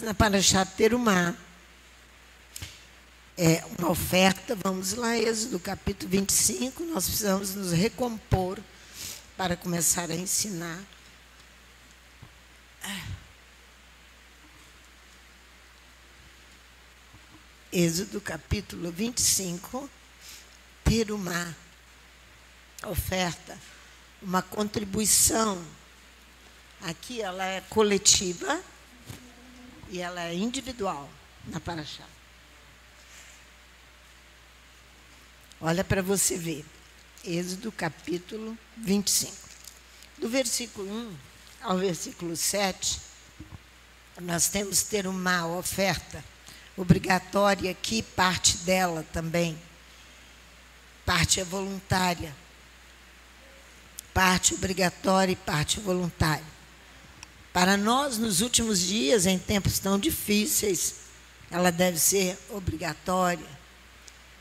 na Parashat Terumá. É uma oferta, vamos lá, Êxodo capítulo 25, nós precisamos nos recompor para começar a ensinar. Êxodo capítulo 25, Terumá, oferta, uma contribuição. Aqui ela é coletiva e ela é individual na Parashá. Olha para você ver, Êxodo capítulo 25. Do versículo 1 ao versículo 7, nós temos Terumá, oferta obrigatória aqui, parte dela também. Parte é voluntária. Parte obrigatória e parte voluntária. Para nós, nos últimos dias, em tempos tão difíceis, ela deve ser obrigatória,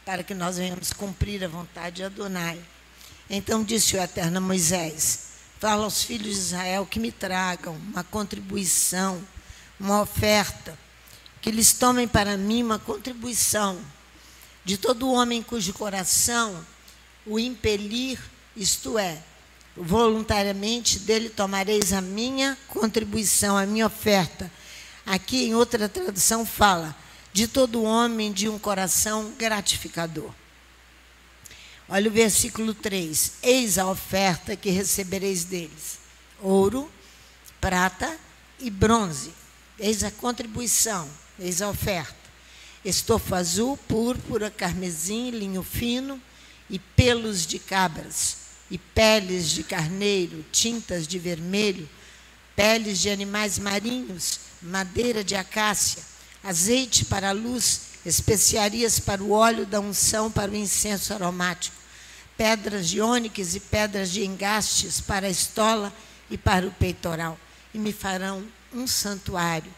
para que nós venhamos cumprir a vontade de Adonai. Então disse o Eterno a Moisés: fala aos filhos de Israel que me tragam uma contribuição, uma oferta, que eles tomem para mim uma contribuição de todo homem cujo coração o impelir, isto é, voluntariamente dele tomareis a minha contribuição, a minha oferta. Aqui em outra tradução fala, de todo homem de um coração gratificador. Olha o versículo 3. Eis a oferta que recebereis deles: ouro, prata e bronze. Eis a contribuição, eis a oferta. Estofa azul, púrpura, carmesim, linho fino e pelos de cabras, e peles de carneiro, tintas de vermelho, peles de animais marinhos, madeira de acácia, azeite para a luz, especiarias para o óleo da unção, para o incenso aromático, pedras de ônix e pedras de engastes para a estola e para o peitoral. E me farão um santuário,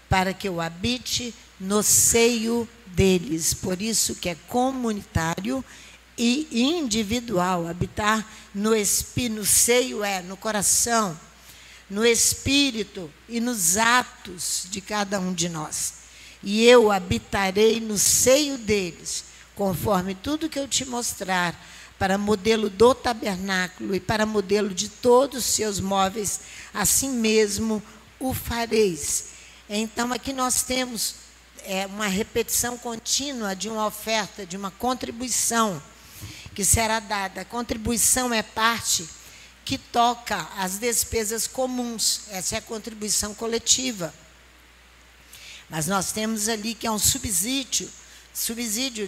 para que eu habite no seio deles. Por isso que é comunitário e individual. Habitar no seio é no coração, no espírito e nos atos de cada um de nós. E eu habitarei no seio deles, conforme tudo que eu te mostrar, para modelo do tabernáculo e para modelo de todos os seus móveis, assim mesmo o fareis. Então, aqui nós temos uma repetição contínua de uma oferta, de uma contribuição que será dada. A contribuição é parte que toca as despesas comuns. Essa é a contribuição coletiva. Mas nós temos ali que é um subsídio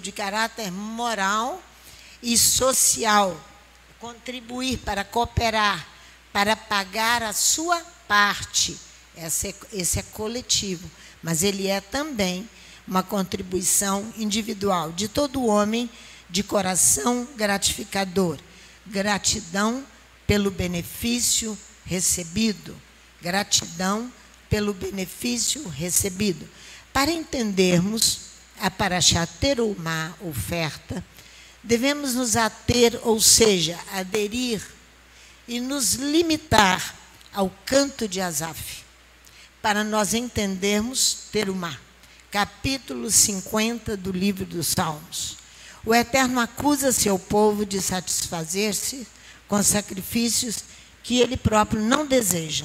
de caráter moral e social. Contribuir para cooperar, para pagar a sua parte. Esse é coletivo, mas ele é também uma contribuição individual de todo homem de coração gratificador. Gratidão pelo benefício recebido. Gratidão pelo benefício recebido. Para entendermos a Parashat Terumá, oferta, devemos nos ater, ou seja, aderir e nos limitar ao canto de Asaf, para nós entendermos Terumá, capítulo 50 do livro dos Salmos. O Eterno acusa seu povo de satisfazer-se com sacrifícios que ele próprio não deseja.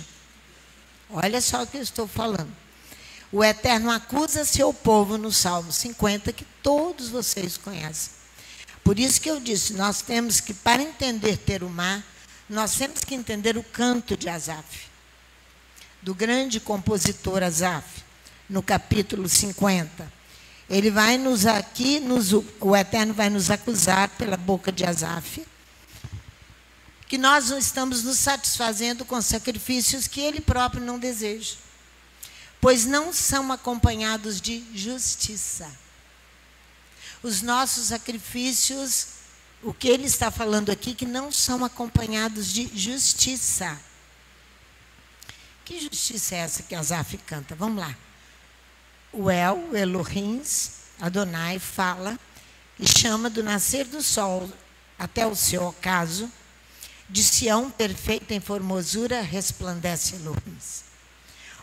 Olha só o que eu estou falando. O Eterno acusa seu povo no Salmo 50, que todos vocês conhecem. Por isso que eu disse, nós temos que, para entender Terumá, nós temos que entender o canto de Asaf, do grande compositor Asaf, no capítulo 50. Ele vai o Eterno vai nos acusar pela boca de Asaf, que nós não estamos nos satisfazendo com sacrifícios que ele próprio não deseja, pois não são acompanhados de justiça. Os nossos sacrifícios, o que ele está falando aqui, que não são acompanhados de justiça. Que justiça é essa que Asaf canta? Vamos lá. O Elohim, Adonai, fala e chama do nascer do sol até o seu ocaso, de Sião perfeita em formosura resplandece Elohim.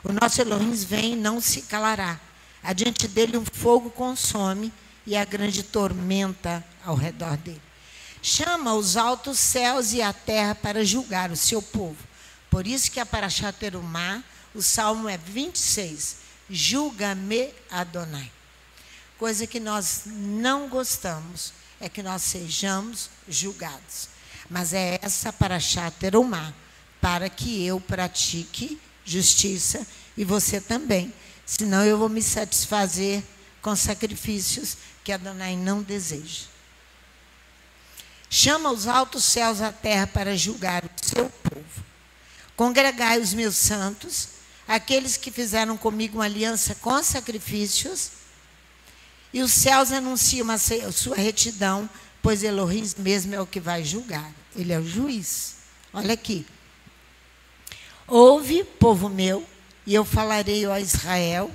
O nosso Elohim vem e não se calará. Adiante dele um fogo consome e a grande tormenta ao redor dele. Chama os altos céus e a terra para julgar o seu povo. Por isso que a Parashá Terumá, o Salmo é 26. Julga-me, Adonai. Coisa que nós não gostamos é que nós sejamos julgados. Mas é essa Parashá Terumá, para que eu pratique justiça e você também. Senão eu vou me satisfazer com sacrifícios que Adonai não deseja. Chama os altos céus à terra para julgar o seu povo. Congregai os meus santos, aqueles que fizeram comigo uma aliança com sacrifícios, e os céus anunciam a sua retidão, pois Elohim mesmo é o que vai julgar. Ele é o juiz. Olha aqui. Ouve, povo meu, e eu falarei a Israel,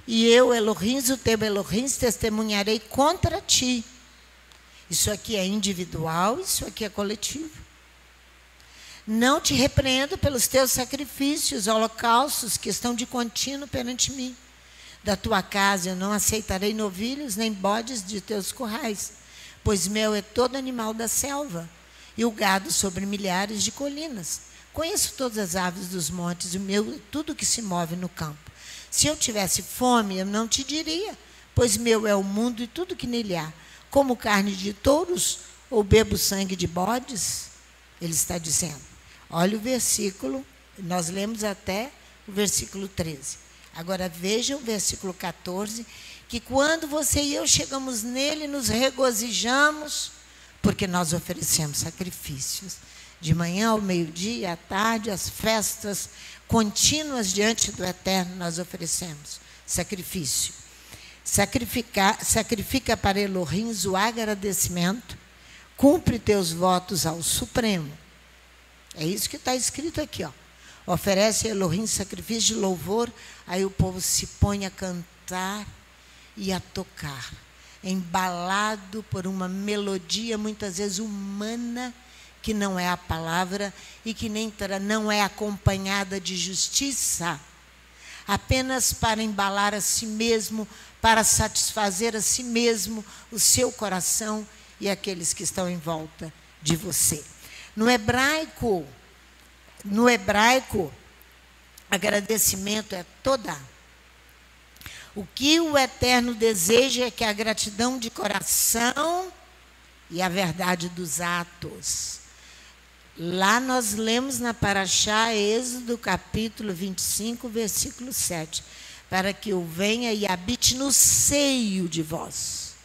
e eu, Elohim, o teu Elohim, testemunharei contra ti. Isso aqui é individual, isso aqui é coletivo. Não te repreendo pelos teus sacrifícios, holocaustos, que estão de contínuo perante mim. Da tua casa eu não aceitarei novilhos, nem bodes de teus currais, pois meu é todo animal da selva, e o gado sobre milhares de colinas. Conheço todas as aves dos montes, o meu é tudo que se move no campo. Se eu tivesse fome, eu não te diria, pois meu é o mundo e tudo que nele há. Como carne de touros, ou bebo sangue de bodes? Ele está dizendo. Olha o versículo, nós lemos até o versículo 13. Agora veja o versículo 14, que quando você e eu chegamos nele, nos regozijamos, porque nós oferecemos sacrifícios. De manhã ao meio-dia, à tarde, as festas contínuas diante do Eterno, nós oferecemos sacrifício. Sacrifica para Elohim o agradecimento, cumpre teus votos ao Supremo. É isso que está escrito aqui, ó. Oferece a Elohim sacrifício de louvor, aí o povo se põe a cantar e a tocar, embalado por uma melodia muitas vezes humana, que não é a palavra e que não é acompanhada de justiça, apenas para embalar a si mesmo, para satisfazer a si mesmo, o seu coração e aqueles que estão em volta de você. No hebraico, agradecimento é toda. O que o Eterno deseja é que a gratidão de coração e a verdade dos atos. Lá nós lemos na Parashá, Êxodo, capítulo 25, versículo 7. Para que eu venha e habite no seio de vós.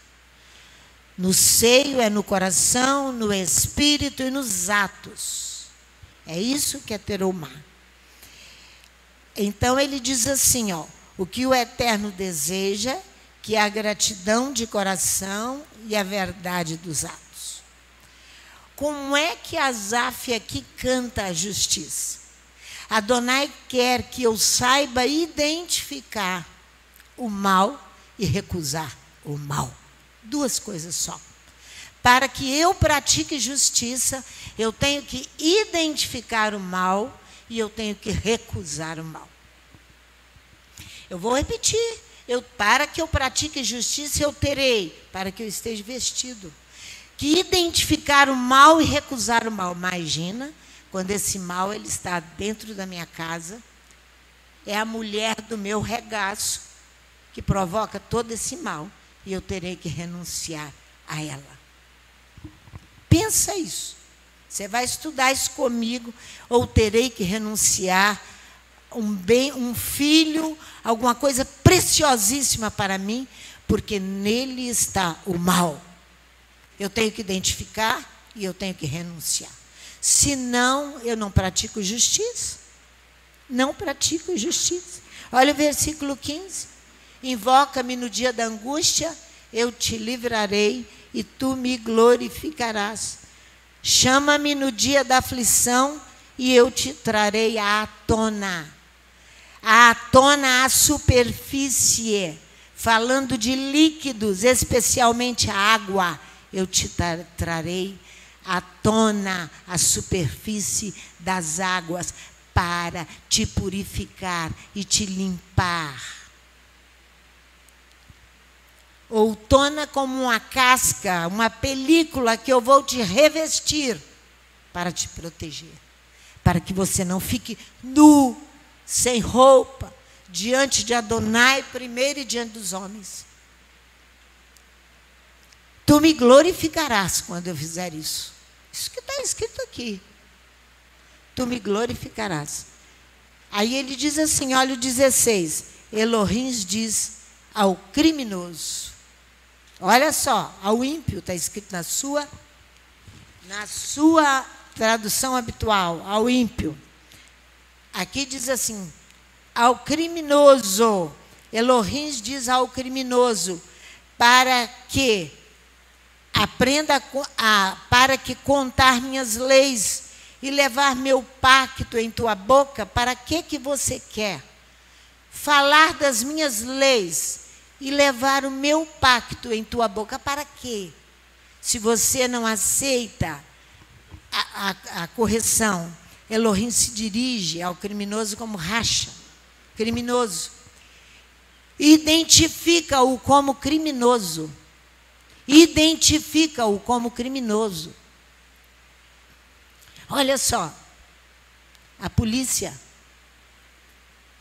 No seio é no coração, no espírito e nos atos. É isso que é terumá. Então ele diz assim, ó, o que o Eterno deseja, que é a gratidão de coração e a verdade dos atos. Como é que Asaf aqui canta a justiça? Adonai quer que eu saiba identificar o mal e recusar o mal. Duas coisas só. Para que eu pratique justiça, eu tenho que identificar o mal e eu tenho que recusar o mal. Eu vou repetir. Para que eu pratique justiça, eu terei, para que eu esteja vestido. Que identificar o mal e recusar o mal. Imagina, quando esse mal ele está dentro da minha casa, é a mulher do meu regaço que provoca todo esse mal. E eu terei que renunciar a ela. Pensa isso. Você vai estudar isso comigo, ou terei que renunciar um filho, alguma coisa preciosíssima para mim, porque nele está o mal. Eu tenho que identificar e eu tenho que renunciar. Senão, eu não pratico justiça. Não pratico justiça. Olha o versículo 15. Invoca-me no dia da angústia, eu te livrarei e tu me glorificarás. Chama-me no dia da aflição e eu te trarei à tona. À tona, à superfície. Falando de líquidos, especialmente a água. Eu te trarei à tona, à superfície das águas. para te purificar e te limpar. Outono como uma casca, uma película que eu vou te revestir para te proteger, para que você não fique nu, sem roupa, diante de Adonai primeiro e diante dos homens. Tu me glorificarás quando eu fizer isso. Isso que está escrito aqui. Tu me glorificarás. Aí ele diz assim, olha o 16. Elohim diz ao criminoso. Olha só, ao ímpio, está escrito na sua tradução habitual, ao ímpio. Aqui diz assim, ao criminoso. Elohim diz ao criminoso, para que aprenda para que contar minhas leis e levar meu pacto em tua boca. Para que você quer? Falar das minhas leis e levar o meu pacto em tua boca. Para quê? Se você não aceita a correção, Elohim se dirige ao criminoso como racha, criminoso. Identifica-o como criminoso. Identifica-o como criminoso. Olha só, a polícia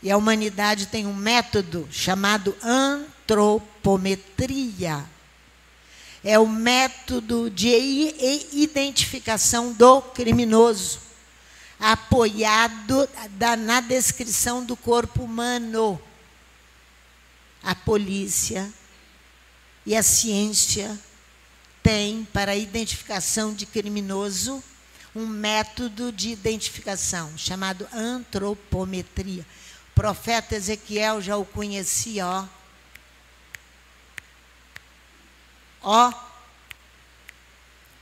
e a humanidade têm um método chamado antropometria. É o método de identificação do criminoso, apoiado na descrição do corpo humano. A polícia e a ciência têm para a identificação de criminoso um método de identificação chamado antropometria. O profeta Ezequiel já o conhecia, o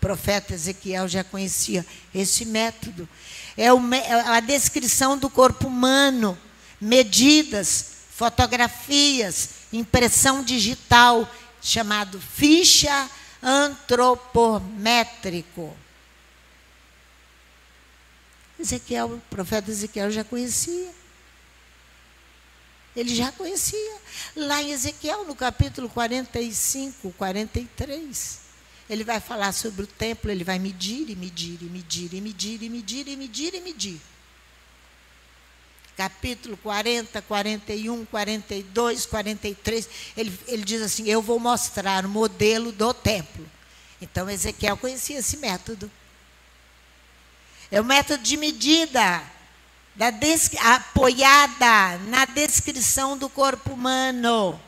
profeta Ezequiel já conhecia esse método. É a descrição do corpo humano, medidas, fotografias, impressão digital, chamado ficha antropométrico. O profeta Ezequiel já conhecia. Ele já conhecia. Lá em Ezequiel, no capítulo 45, 43, ele vai falar sobre o templo, ele vai medir e medir e medir e medir e medir e medir e medir. Capítulo 40, 41, 42, 43, ele diz assim, eu vou mostrar o modelo do templo. Então, Ezequiel conhecia esse método. É o método de medida, apoiada na descrição do corpo humano.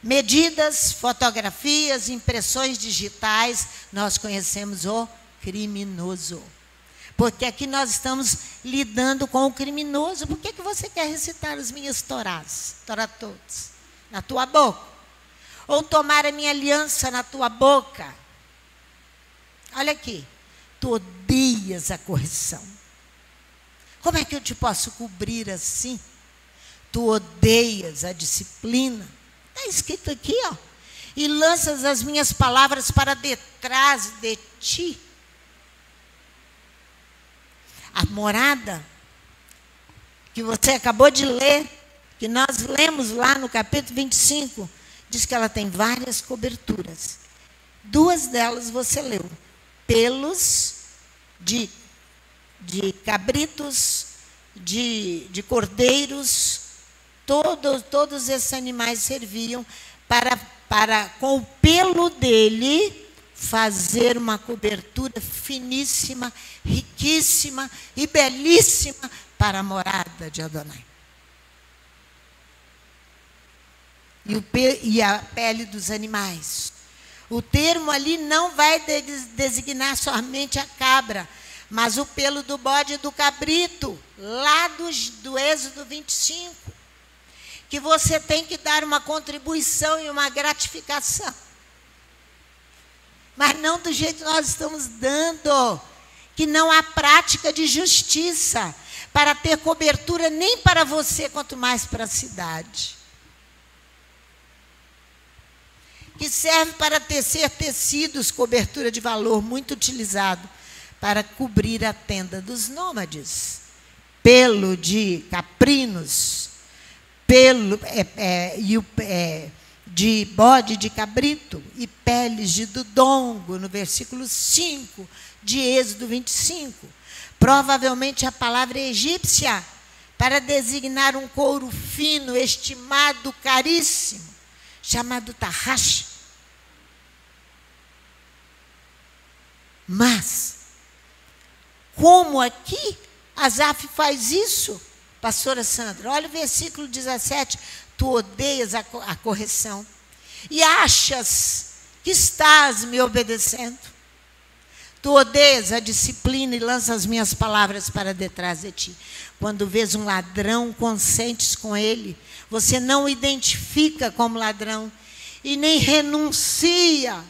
Medidas, fotografias, impressões digitais, nós conhecemos o criminoso. Porque aqui nós estamos lidando com o criminoso. Por que você quer recitar as minhas torás, todos, na tua boca? Ou tomar a minha aliança na tua boca? Olha aqui, tu odeias a correção. Como é que eu te posso cobrir assim? Tu odeias a disciplina. Está escrito aqui, e lanças as minhas palavras para detrás de ti. A morada que você acabou de ler, que nós lemos lá no capítulo 25, diz que ela tem várias coberturas. 2 delas você leu. Pelos de cabritos, de cordeiros, todos esses animais serviam para com o pelo dele, fazer uma cobertura finíssima, riquíssima e belíssima para a morada de Adonai. E a pele dos animais. O termo ali não vai designar somente a cabra, mas o pelo do bode e do cabrito, lá do Êxodo 25, que você tem que dar uma contribuição e uma gratificação. Mas não do jeito que nós estamos dando, que não há prática de justiça para ter cobertura nem para você, quanto mais para a cidade. Que serve para tecer tecidos, cobertura de valor muito utilizado para cobrir a tenda dos nômades. pelo de caprinos, pelo de bode de cabrito e peles de dudongo, no versículo 5 de Êxodo 25. Provavelmente a palavra egípcia para designar um couro fino, estimado, caríssimo, chamado tarrash. Mas, como aqui Asaf faz isso, pastora Sandra? Olha o versículo 17. Tu odeias a correção e achas que estás me obedecendo. Tu odeias a disciplina e lanças as minhas palavras para detrás de ti. Quando vês um ladrão, consentes com ele. Você não o identifica como ladrão e nem renuncia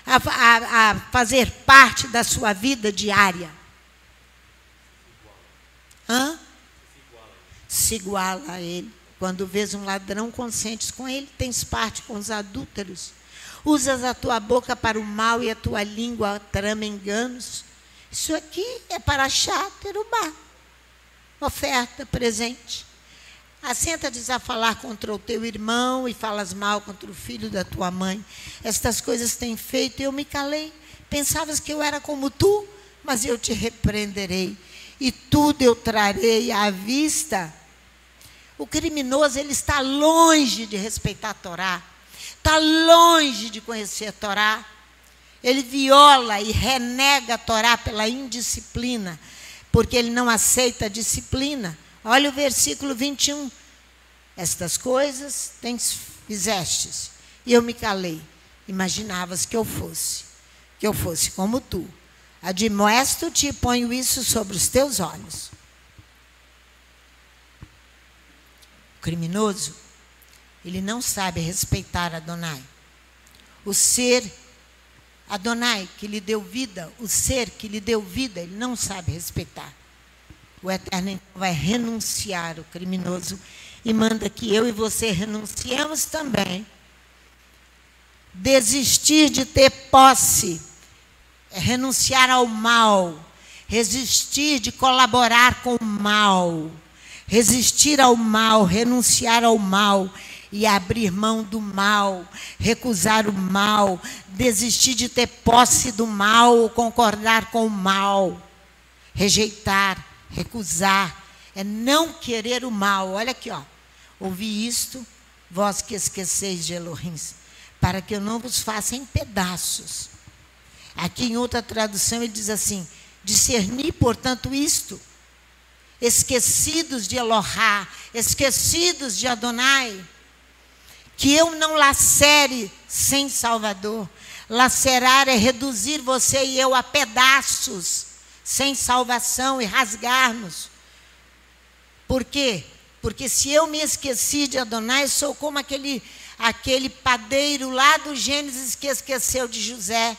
a fazer parte da sua vida diária. Se iguala a ele. Quando vês um ladrão, consentes com ele, tens parte com os adúlteros. Usas a tua boca para o mal e a tua língua trama enganos. Isso aqui é para terubá. Oferta, presente. Assenta-te a falar contra o teu irmão e falas mal contra o filho da tua mãe. Estas coisas têm feito e eu me calei. Pensavas que eu era como tu, mas eu te repreenderei. E tudo eu trarei à vista. O criminoso, ele está longe de respeitar a Torá. Está longe de conhecer a Torá. Ele viola e renega a Torá pela indisciplina, porque ele não aceita a disciplina. Olha o versículo 21. Estas coisas fizestes, e eu me calei. Imaginavas que eu fosse como tu. Admoesto-te e ponho isso sobre os teus olhos. O criminoso, ele não sabe respeitar Adonai. O ser Adonai que lhe deu vida, o ser que lhe deu vida, ele não sabe respeitar. O Eterno então vai renunciar o criminoso e manda que eu e você renunciemos também. Desistir de ter posse é renunciar ao mal, resistir de colaborar com o mal, resistir ao mal, renunciar ao mal e abrir mão do mal, recusar o mal, desistir de ter posse do mal ou concordar com o mal, rejeitar, recusar, é não querer o mal. Olha aqui, ó. Ouvi isto, vós que esqueceis de Elohim, para que eu não vos faça em pedaços. Aqui em outra tradução ele diz assim: discerni, portanto, isto, esquecidos de Elohá, esquecidos de Adonai, que eu não lacere sem Salvador. Lacerar é reduzir você e eu a pedaços, sem salvação, e rasgar-nos. Por quê? Porque se eu me esqueci de Adonai, sou como aquele padeiro lá do Gênesis que esqueceu de José.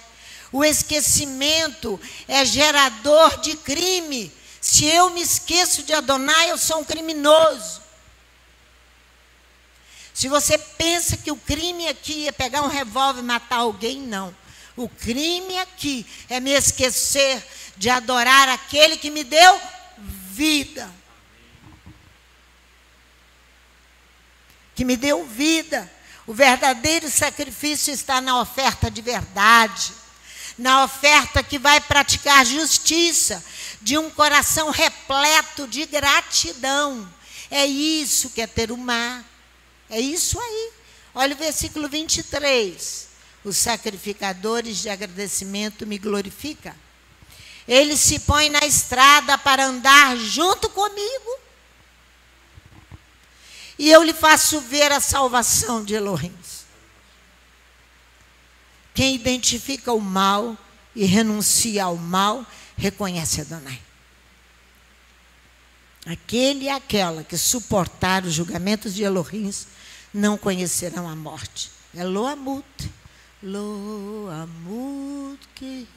O esquecimento é gerador de crime. Se eu me esqueço de Adonai, eu sou um criminoso. Se você pensa que o crime aqui é pegar um revólver e matar alguém, não. O crime aqui é me esquecer de adorar aquele que me deu vida. Que me deu vida. O verdadeiro sacrifício está na oferta de verdade. Na oferta que vai praticar justiça, de um coração repleto de gratidão. É isso que é terumá. É isso aí. Olha o versículo 23. Os sacrificadores de agradecimento me glorificam. Ele se põe na estrada para andar junto comigo. E eu lhe faço ver a salvação de Elohim. Quem identifica o mal e renuncia ao mal, reconhece Adonai. Aquele e aquela que suportar os julgamentos de Elohim não conhecerão a morte. É Loamut. Loamut que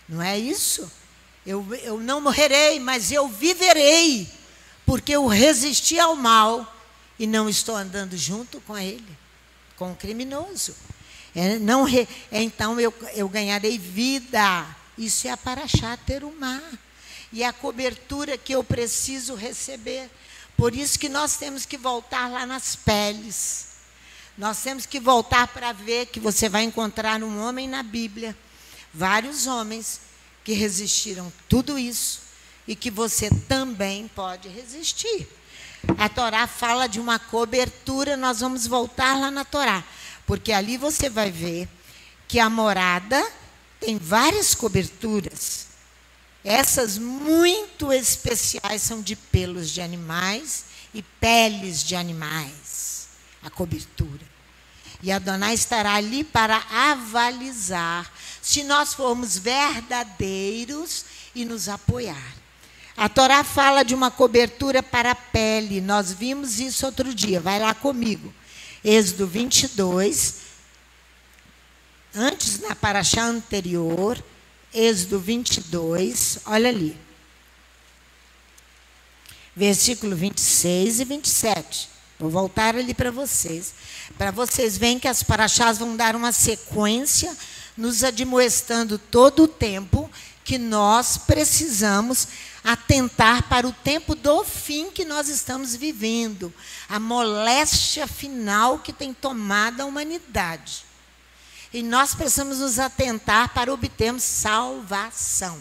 não é isso? Eu não morrerei, mas eu viverei, porque eu resisti ao mal e não estou andando junto com ele, com o criminoso. Então eu ganharei vida. Isso é a Parashá Terumá. e a cobertura que eu preciso receber. Por isso que nós temos que voltar lá nas peles. Nós temos que voltar para ver que você vai encontrar um homem na Bíblia, vários homens que resistiram tudo isso e que você também pode resistir. A Torá fala de uma cobertura, nós vamos voltar lá na Torá, porque ali você vai ver que a morada tem várias coberturas. Essas muito especiais são de pelos de animais e peles de animais, a cobertura. E Adonai estará ali para avalizar se nós formos verdadeiros e nos apoiar. A Torá fala de uma cobertura para a pele. Nós vimos isso outro dia. Vai lá comigo. Êxodo 22. Antes, na paraxá anterior, Êxodo 22, olha ali. Versículo 26 e 27. Vou voltar ali para vocês verem que as paraxás vão dar uma sequência, nos admoestando todo o tempo que nós precisamos atentar para o tempo do fim que nós estamos vivendo, a moléstia final que tem tomado a humanidade. E nós precisamos nos atentar para obtermos salvação.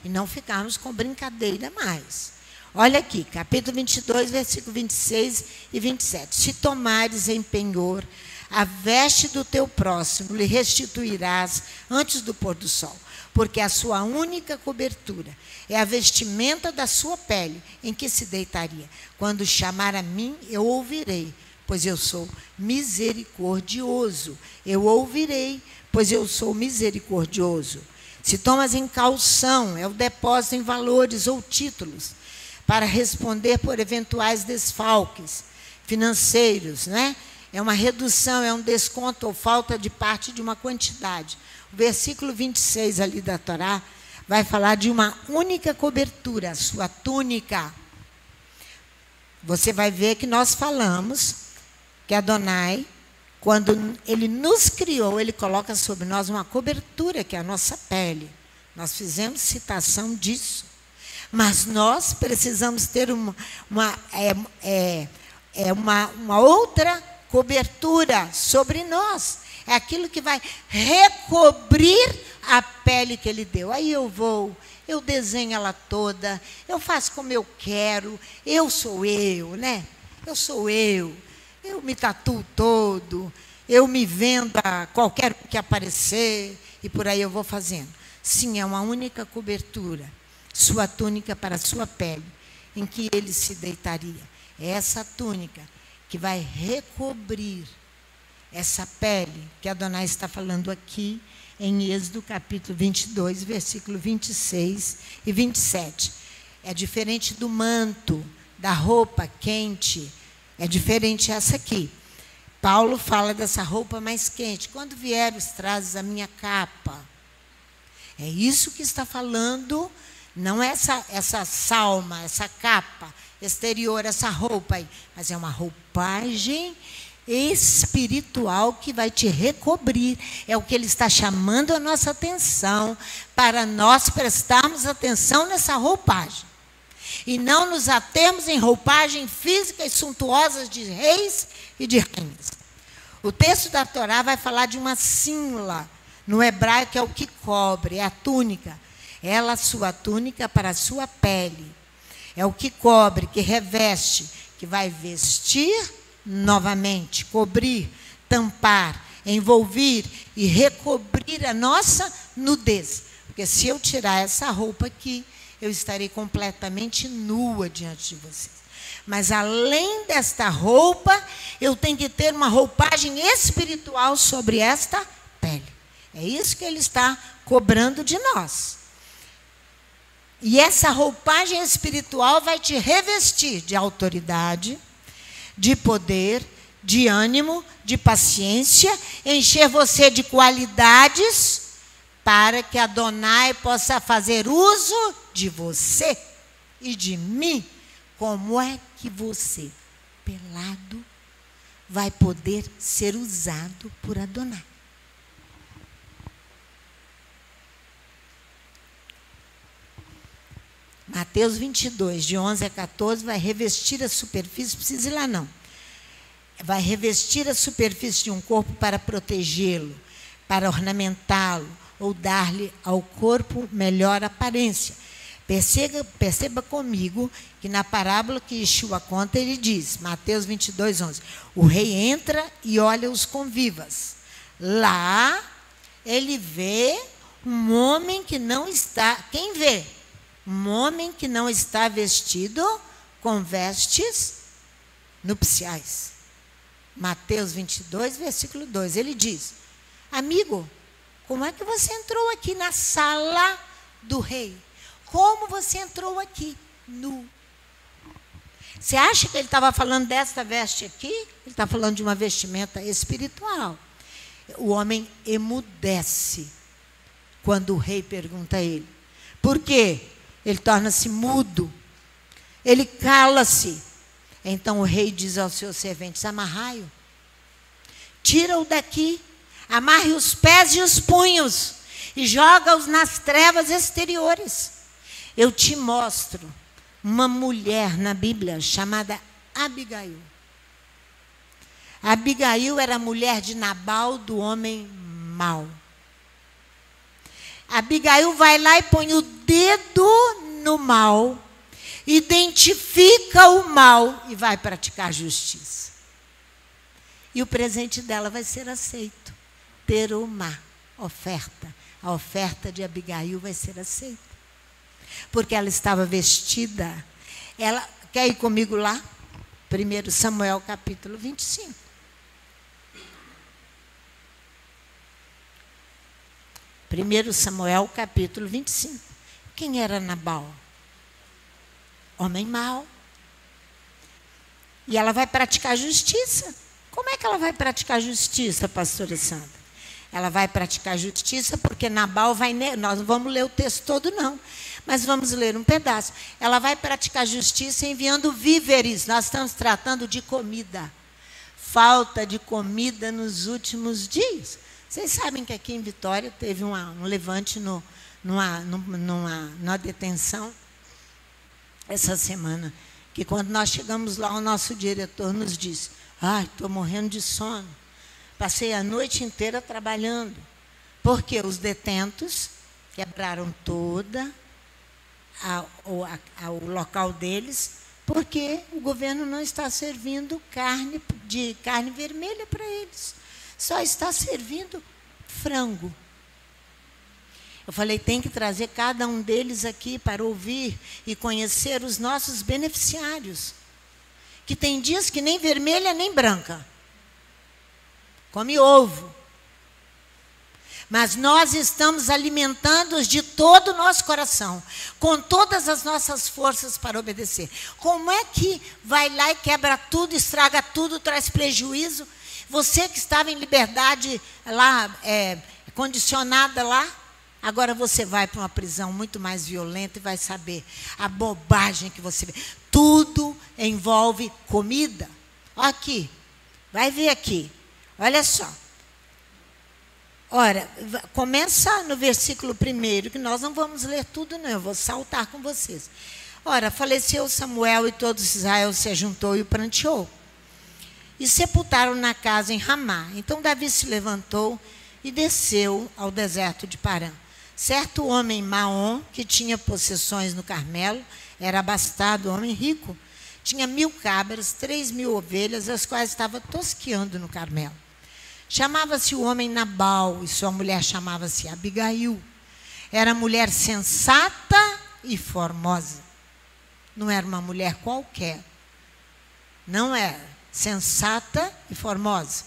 E não ficarmos com brincadeira mais. Olha aqui, capítulo 22, versículo 26 e 27. Se tomares em penhor a veste do teu próximo, lhe restituirás antes do pôr do sol, porque a sua única cobertura é a vestimenta da sua pele, em que se deitaria. Quando chamar a mim, eu ouvirei, pois eu sou misericordioso. Eu ouvirei, pois eu sou misericordioso. Se tomas em calção, é o depósito em valores ou títulos, para responder por eventuais desfalques financeiros, né? É uma redução, é um desconto ou falta de parte de uma quantidade. O versículo 26 ali da Torá vai falar de uma única cobertura, a sua túnica. Você vai ver que nós falamos que Adonai, quando Ele nos criou, Ele coloca sobre nós uma cobertura, que é a nossa pele. Nós fizemos citação disso. Mas nós precisamos ter uma outra cobertura sobre nós. É aquilo que vai recobrir a pele que Ele deu. Aí eu desenho ela toda, eu faço como eu quero, eu sou eu, né? Eu sou eu me tatuo todo, eu me vendo a qualquer que aparecer, e por aí eu vou fazendo. Sim, é uma única cobertura, sua túnica para a sua pele, em que Ele se deitaria. É essa túnica que vai recobrir essa pele que Adonai está falando aqui em Êxodo capítulo 22, versículo 26 e 27. É diferente do manto, da roupa quente, é diferente essa aqui. Paulo fala dessa roupa mais quente. Quando vieres, trazes a minha capa. É isso que está falando, não é essa salma, essa capa exterior, essa roupa aí, mas é uma roupagem espiritual que vai te recobrir. É o que ele está chamando a nossa atenção, para nós prestarmos atenção nessa roupagem. E não nos atermos em roupagem física e suntuosas de reis e de rainhas. O texto da Torá vai falar de uma simla, no hebraico é o que cobre, é a túnica. Ela, sua túnica para a sua pele. É o que cobre, que reveste, que vai vestir novamente, cobrir, tampar, envolver e recobrir a nossa nudez. Porque se eu tirar essa roupa aqui, eu estarei completamente nua diante de vocês. Mas além desta roupa, eu tenho que ter uma roupagem espiritual sobre esta pele. É isso que ele está cobrando de nós. E essa roupagem espiritual vai te revestir de autoridade, de poder, de ânimo, de paciência, encher você de qualidades, para que Adonai possa fazer uso de você e de mim. Como é que você, pelado, vai poder ser usado por Adonai? Mateus 22, de 11 a 14, vai revestir a superfície, não precisa ir lá não. Vai revestir a superfície de um corpo para protegê-lo, para ornamentá-lo, ou dar-lhe ao corpo melhor aparência. Perceba comigo que na parábola que Yeshua conta, ele diz, Mateus 22, 11, o rei entra e olha os convivas. Lá, ele vê um homem que não está... Quem vê? Um homem que não está vestido com vestes nupciais. Mateus 22, versículo 2, ele diz, amigo, como é que você entrou aqui na sala do rei? Como você entrou aqui nu? Você acha que ele estava falando desta veste aqui? Ele está falando de uma vestimenta espiritual. O homem emudece quando o rei pergunta a ele. Por quê? Ele torna-se mudo. Ele cala-se. Então o rei diz aos seus serventes, amarrai-o. Tira-o daqui. Amarre os pés e os punhos. E joga-os nas trevas exteriores. Eu te mostro uma mulher na Bíblia chamada Abigail. Abigail era a mulher de Nabal, do homem mau. Abigail vai lá e põe o dedo no mal, identifica o mal e vai praticar justiça. E o presente dela vai ser aceito. Terumá, oferta. A oferta de Abigail vai ser aceita. Porque ela estava vestida. Ela, quer ir comigo lá? 1 Samuel capítulo 25. Primeiro Samuel capítulo 25. Quem era Nabal? Homem mau. E ela vai praticar justiça. Como é que ela vai praticar justiça, pastora Sandra? Ela vai praticar justiça porque Nabal vai... Nós não vamos ler o texto todo, não. Mas vamos ler um pedaço. Ela vai praticar justiça enviando víveres. Nós estamos tratando de comida. Falta de comida nos últimos dias. Vocês sabem que aqui em Vitória teve um levante numa detenção essa semana. Que quando nós chegamos lá, o nosso diretor nos disse, ai, estou morrendo de sono. Passei a noite inteira trabalhando. Porque os detentos quebraram toda o local deles, porque o governo não está servindo carne vermelha para eles. Só está servindo frango. Eu falei, tem que trazer cada um deles aqui para ouvir e conhecer os nossos beneficiários. Que tem dias que nem vermelha nem branca. Come ovo. Mas nós estamos alimentando-os de todo o nosso coração, com todas as nossas forças para obedecer. Como é que vai lá e quebra tudo, estraga tudo, traz prejuízo? Você que estava em liberdade lá, condicionada lá, agora você vai para uma prisão muito mais violenta e vai saber a bobagem que você vê. Tudo envolve comida. Aqui, vai ver aqui. Olha só. Ora, começa no versículo 1, que nós não vamos ler tudo, não, eu vou saltar com vocês. Ora, faleceu Samuel e todo Israel se ajuntou e o pranteou. E sepultaram na casa em Ramá. Então Davi se levantou e desceu ao deserto de Parã. Certo homem, Maom, que tinha possessões no Carmelo, era abastado, homem rico, tinha 1000 cabras, 3000 ovelhas, as quais estava tosqueando no Carmelo. Chamava-se o homem Nabal e sua mulher chamava-se Abigail. Era mulher sensata e formosa. Não era uma mulher qualquer. Não era. Sensata e formosa.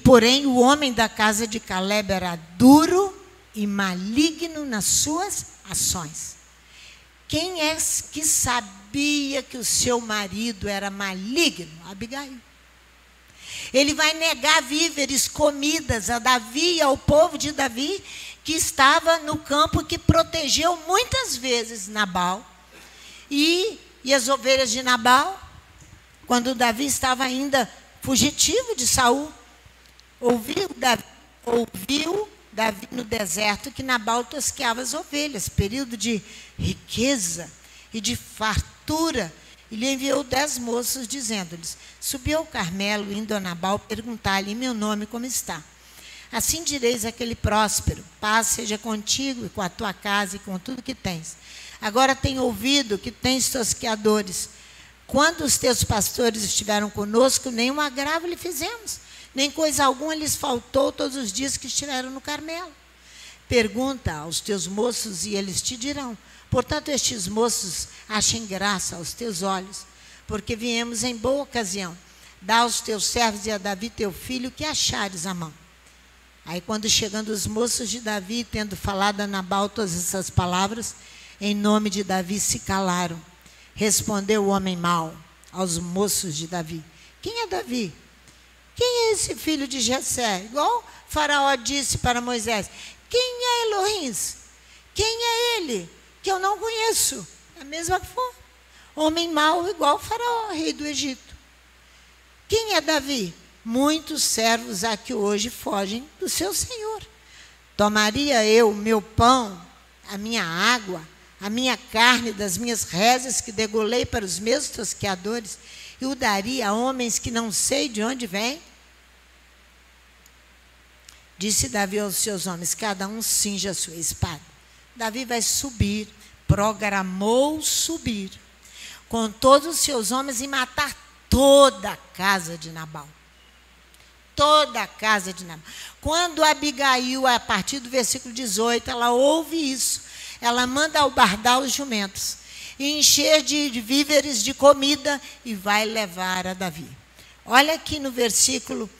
Porém, o homem da casa de Caleb era duro e maligno nas suas ações. Quem é que sabia que o seu marido era maligno? Abigail. Ele vai negar víveres, comidas a Davi e ao povo de Davi, que estava no campo, que protegeu muitas vezes Nabal. E as ovelhas de Nabal, quando Davi estava ainda fugitivo de Saul, ouviu Davi no deserto, que Nabal tosqueava as ovelhas, período de riqueza e de fartura, e lhe enviou 10 moços, dizendo-lhes: subiu ao Carmelo, indo a Nabal, perguntar-lhe: em meu nome como está? Assim direis àquele próspero: paz seja contigo e com a tua casa e com tudo que tens. Agora tenho ouvido que tens tosqueadores. Quando os teus pastores estiveram conosco, nenhum agravo lhe fizemos, nem coisa alguma lhes faltou todos os dias que estiveram no Carmelo. Pergunta aos teus moços e eles te dirão. Portanto, estes moços achem graça aos teus olhos, porque viemos em boa ocasião. Dá aos teus servos e a Davi teu filho o que achares à mão. Aí, quando chegando os moços de Davi, tendo falado a Nabal todas essas palavras, em nome de Davi se calaram. Respondeu o homem mau aos moços de Davi: quem é Davi? Quem é esse filho de Jessé? Igual Faraó disse para Moisés: quem é Elohim? Quem é ele? Que eu não conheço. A mesma forma. Homem mau igual Faraó, rei do Egito. Quem é Davi? Muitos servos há que hoje fogem do seu senhor. Tomaria eu o meu pão, a minha água, a minha carne das minhas rezas que degolei para os meus tosqueadores e o daria a homens que não sei de onde vêm? Disse Davi aos seus homens: cada um cinja a sua espada. Davi vai subir, programou subir com todos os seus homens e matar toda a casa de Nabal. Toda a casa de Nabal. Quando Abigail, a partir do versículo 18, ela ouve isso, ela manda albardar os jumentos e encher de víveres, de comida, e vai levar a Davi. Olha aqui no versículo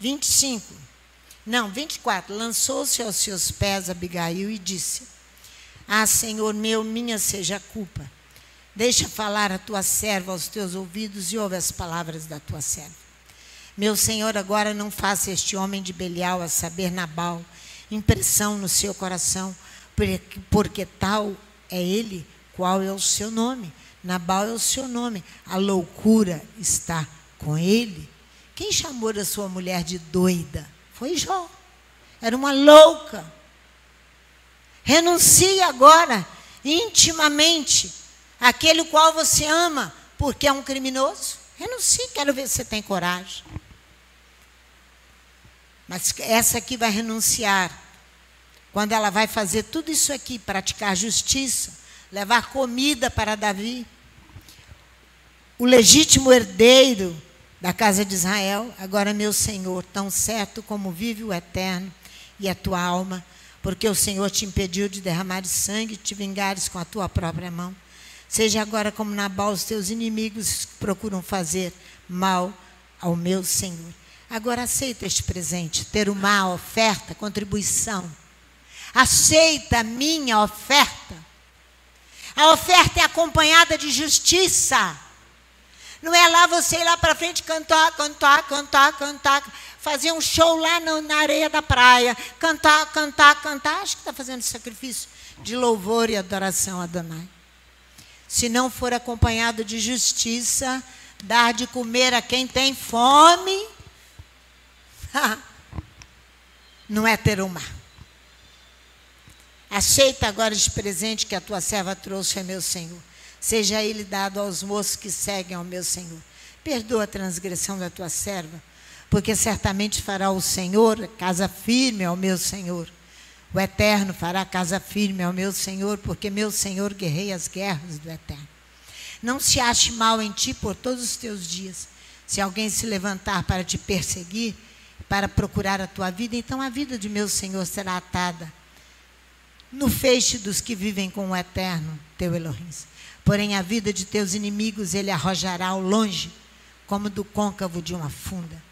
24. Lançou-se aos seus pés Abigail e disse: ah, Senhor meu, minha seja a culpa. Deixa falar a tua serva aos teus ouvidos e ouve as palavras da tua serva. Meu Senhor, agora não faça este homem de Belial, a saber, Nabal, impressão no seu coração, porque tal é ele, qual é o seu nome. Nabal é o seu nome, a loucura está com ele. Quem chamou a sua mulher de doida? Foi Jó. Era uma louca. Renuncie agora, intimamente, àquele qual você ama, porque é um criminoso. Renuncie, quero ver se você tem coragem. Mas essa aqui vai renunciar quando ela vai fazer tudo isso aqui, praticar justiça, levar comida para Davi, o legítimo herdeiro da casa de Israel. Agora, meu Senhor, tão certo como vive o Eterno e a tua alma, porque o Senhor te impediu de derramar sangue e te vingares com a tua própria mão. Seja agora como Nabal, os teus inimigos procuram fazer mal ao meu Senhor. Agora aceita este presente, ter uma oferta, contribuição. Aceita a minha oferta. A oferta é acompanhada de justiça. Não é lá você ir lá para frente cantar, fazer um show lá na areia da praia, cantar. Acho que está fazendo sacrifício de louvor e adoração a Adonai. Se não for acompanhado de justiça, dar de comer a quem tem fome, não é terumá. Aceita agora este presente que a tua serva trouxe, meu Senhor. Seja ele dado aos moços que seguem ao meu Senhor. Perdoa a transgressão da tua serva, porque certamente fará o Senhor casa firme ao meu Senhor. O Eterno fará casa firme ao meu Senhor, porque meu Senhor guerreia as guerras do Eterno. Não se ache mal em ti por todos os teus dias. Se alguém se levantar para te perseguir, para procurar a tua vida, então a vida de meu Senhor será atada no feixe dos que vivem com o Eterno, teu Elohim. Porém, a vida de teus inimigos ele arrojará ao longe, como do côncavo de uma funda.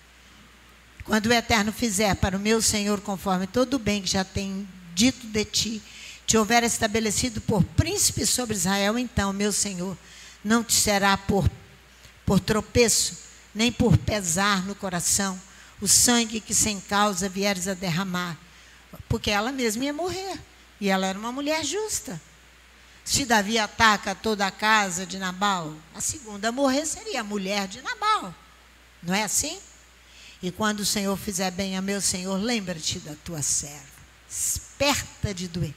Quando o Eterno fizer para o meu Senhor conforme todo o bem que já tem dito de ti, te houver estabelecido por príncipe sobre Israel, então, meu Senhor, não te será por tropeço, nem por pesar no coração, o sangue que sem causa vieres a derramar, porque ela mesma ia morrer, e ela era uma mulher justa. Se Davi ataca toda a casa de Nabal, a segunda a morrer seria a mulher de Nabal, não é assim? E quando o Senhor fizer bem a meu Senhor, lembra-te da tua serva. Esperta de doer.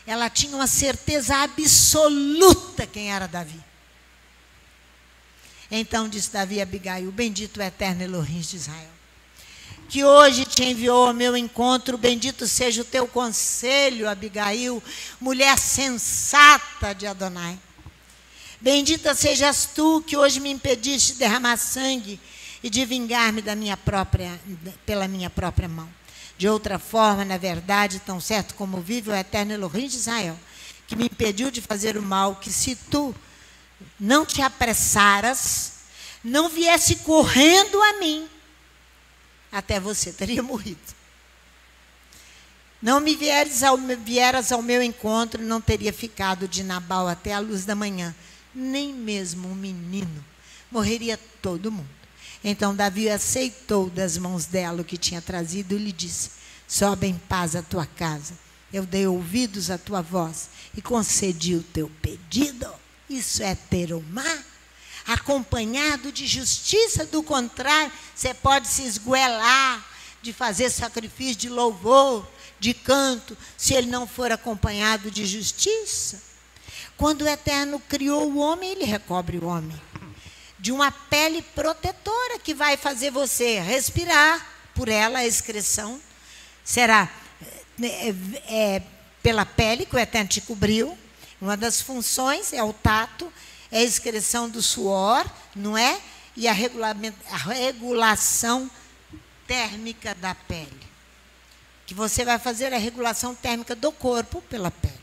Ela tinha uma certeza absoluta quem era Davi. Então disse Davi a Abigail: bendito o eterno Elohim de Israel, que hoje te enviou ao meu encontro. Bendito seja o teu conselho, Abigail, mulher sensata de Adonai. Bendita sejas tu, que hoje me impediste de derramar sangue e de vingar-me pela minha própria mão. De outra forma, na verdade, tão certo como vive o eterno Elohim de Israel, que me impediu de fazer o mal, que se tu não te apressaras, não viesse correndo a mim, até você teria morrido. Não me vieras ao meu encontro, não teria ficado de Nabal até a luz da manhã, nem mesmo um menino, morreria todo mundo. Então Davi aceitou das mãos dela o que tinha trazido e lhe disse: sobe em paz à tua casa. Eu dei ouvidos à tua voz e concedi o teu pedido. Isso é terumá, acompanhado de justiça. Do contrário, você pode se esgoelar de fazer sacrifício de louvor, de canto, se ele não for acompanhado de justiça. Quando o Eterno criou o homem, ele recobre o homem de uma pele protetora que vai fazer você respirar por ela. A excreção será pela pele que o Eterno te cobriu. Uma das funções é o tato, é a excreção do suor, não é? E a regulação térmica da pele. Que você vai fazer a regulação térmica do corpo pela pele.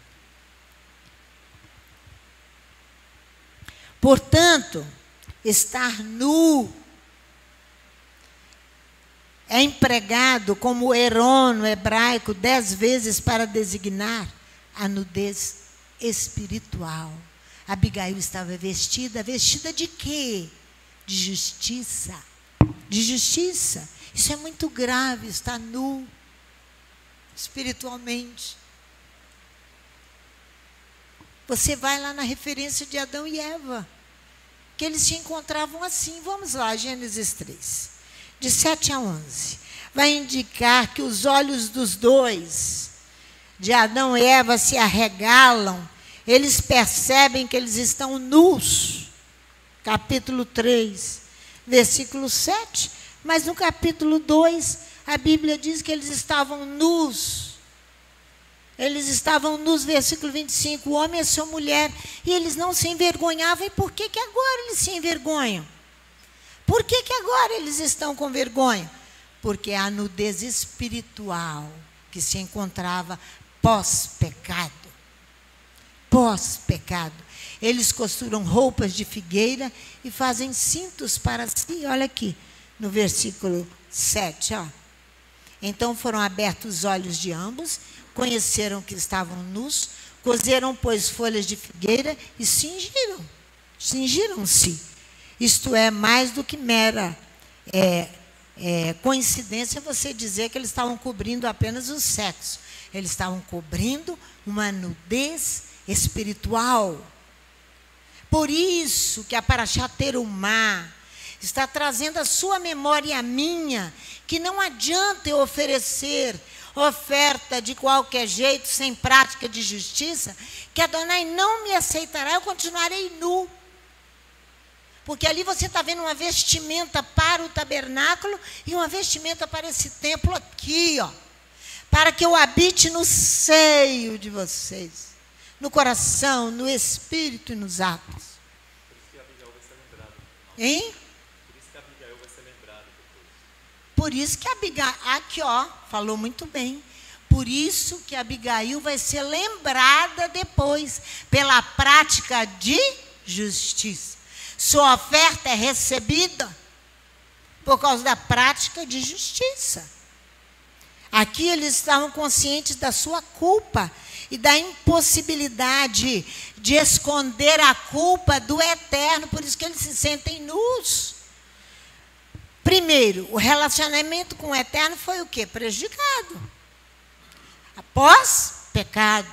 Portanto, estar nu é empregado como herón no hebraico 10 vezes para designar a nudez espiritual. Abigail estava vestida de quê? De justiça. De justiça. Isso é muito grave, estar nu espiritualmente. Você vai lá na referência de Adão e Eva, que eles se encontravam assim. Vamos lá, Gênesis 3, de 7 a 11. Vai indicar que os olhos dos dois, de Adão e Eva, se arregalam. Eles percebem que eles estão nus. Capítulo 3, versículo 7. Mas no capítulo 2, a Bíblia diz que eles estavam nus. Eles estavam nus, versículo 25, o homem e a sua mulher, e eles não se envergonhavam. E por que agora eles se envergonham? Por que agora eles estão com vergonha? Porque a nudez espiritual que se encontrava pós-pecado. Pós-pecado. Eles costuram roupas de figueira e fazem cintos para si. Olha aqui, no versículo 7, ó. Então foram abertos os olhos de ambos, conheceram que estavam nus, cozeram, pois, folhas de figueira e cingiram-se. Isto é mais do que mera coincidência você dizer que eles estavam cobrindo apenas o sexo. Eles estavam cobrindo uma nudez espiritual. Por isso que a Parashá Terumá está trazendo a sua memória e a minha, que não adianta eu oferecer oferta de qualquer jeito, sem prática de justiça, que Adonai não me aceitará, eu continuarei nu. Porque ali você está vendo uma vestimenta para o tabernáculo e uma vestimenta para esse templo aqui, ó, para que eu habite no seio de vocês, no coração, no espírito e nos atos. Por isso que Abigail vai ser lembrada. Hein? Por isso que Abigail vai ser lembrada depois. Por isso que Abigail, aqui ó, falou muito bem. Por isso que Abigail vai ser lembrada depois, pela prática de justiça. Sua oferta é recebida por causa da prática de justiça. Aqui eles estavam conscientes da sua culpa e da impossibilidade de esconder a culpa do Eterno, por isso que eles se sentem nus. Primeiro, o relacionamento com o Eterno foi o quê? Prejudicado. Após pecado.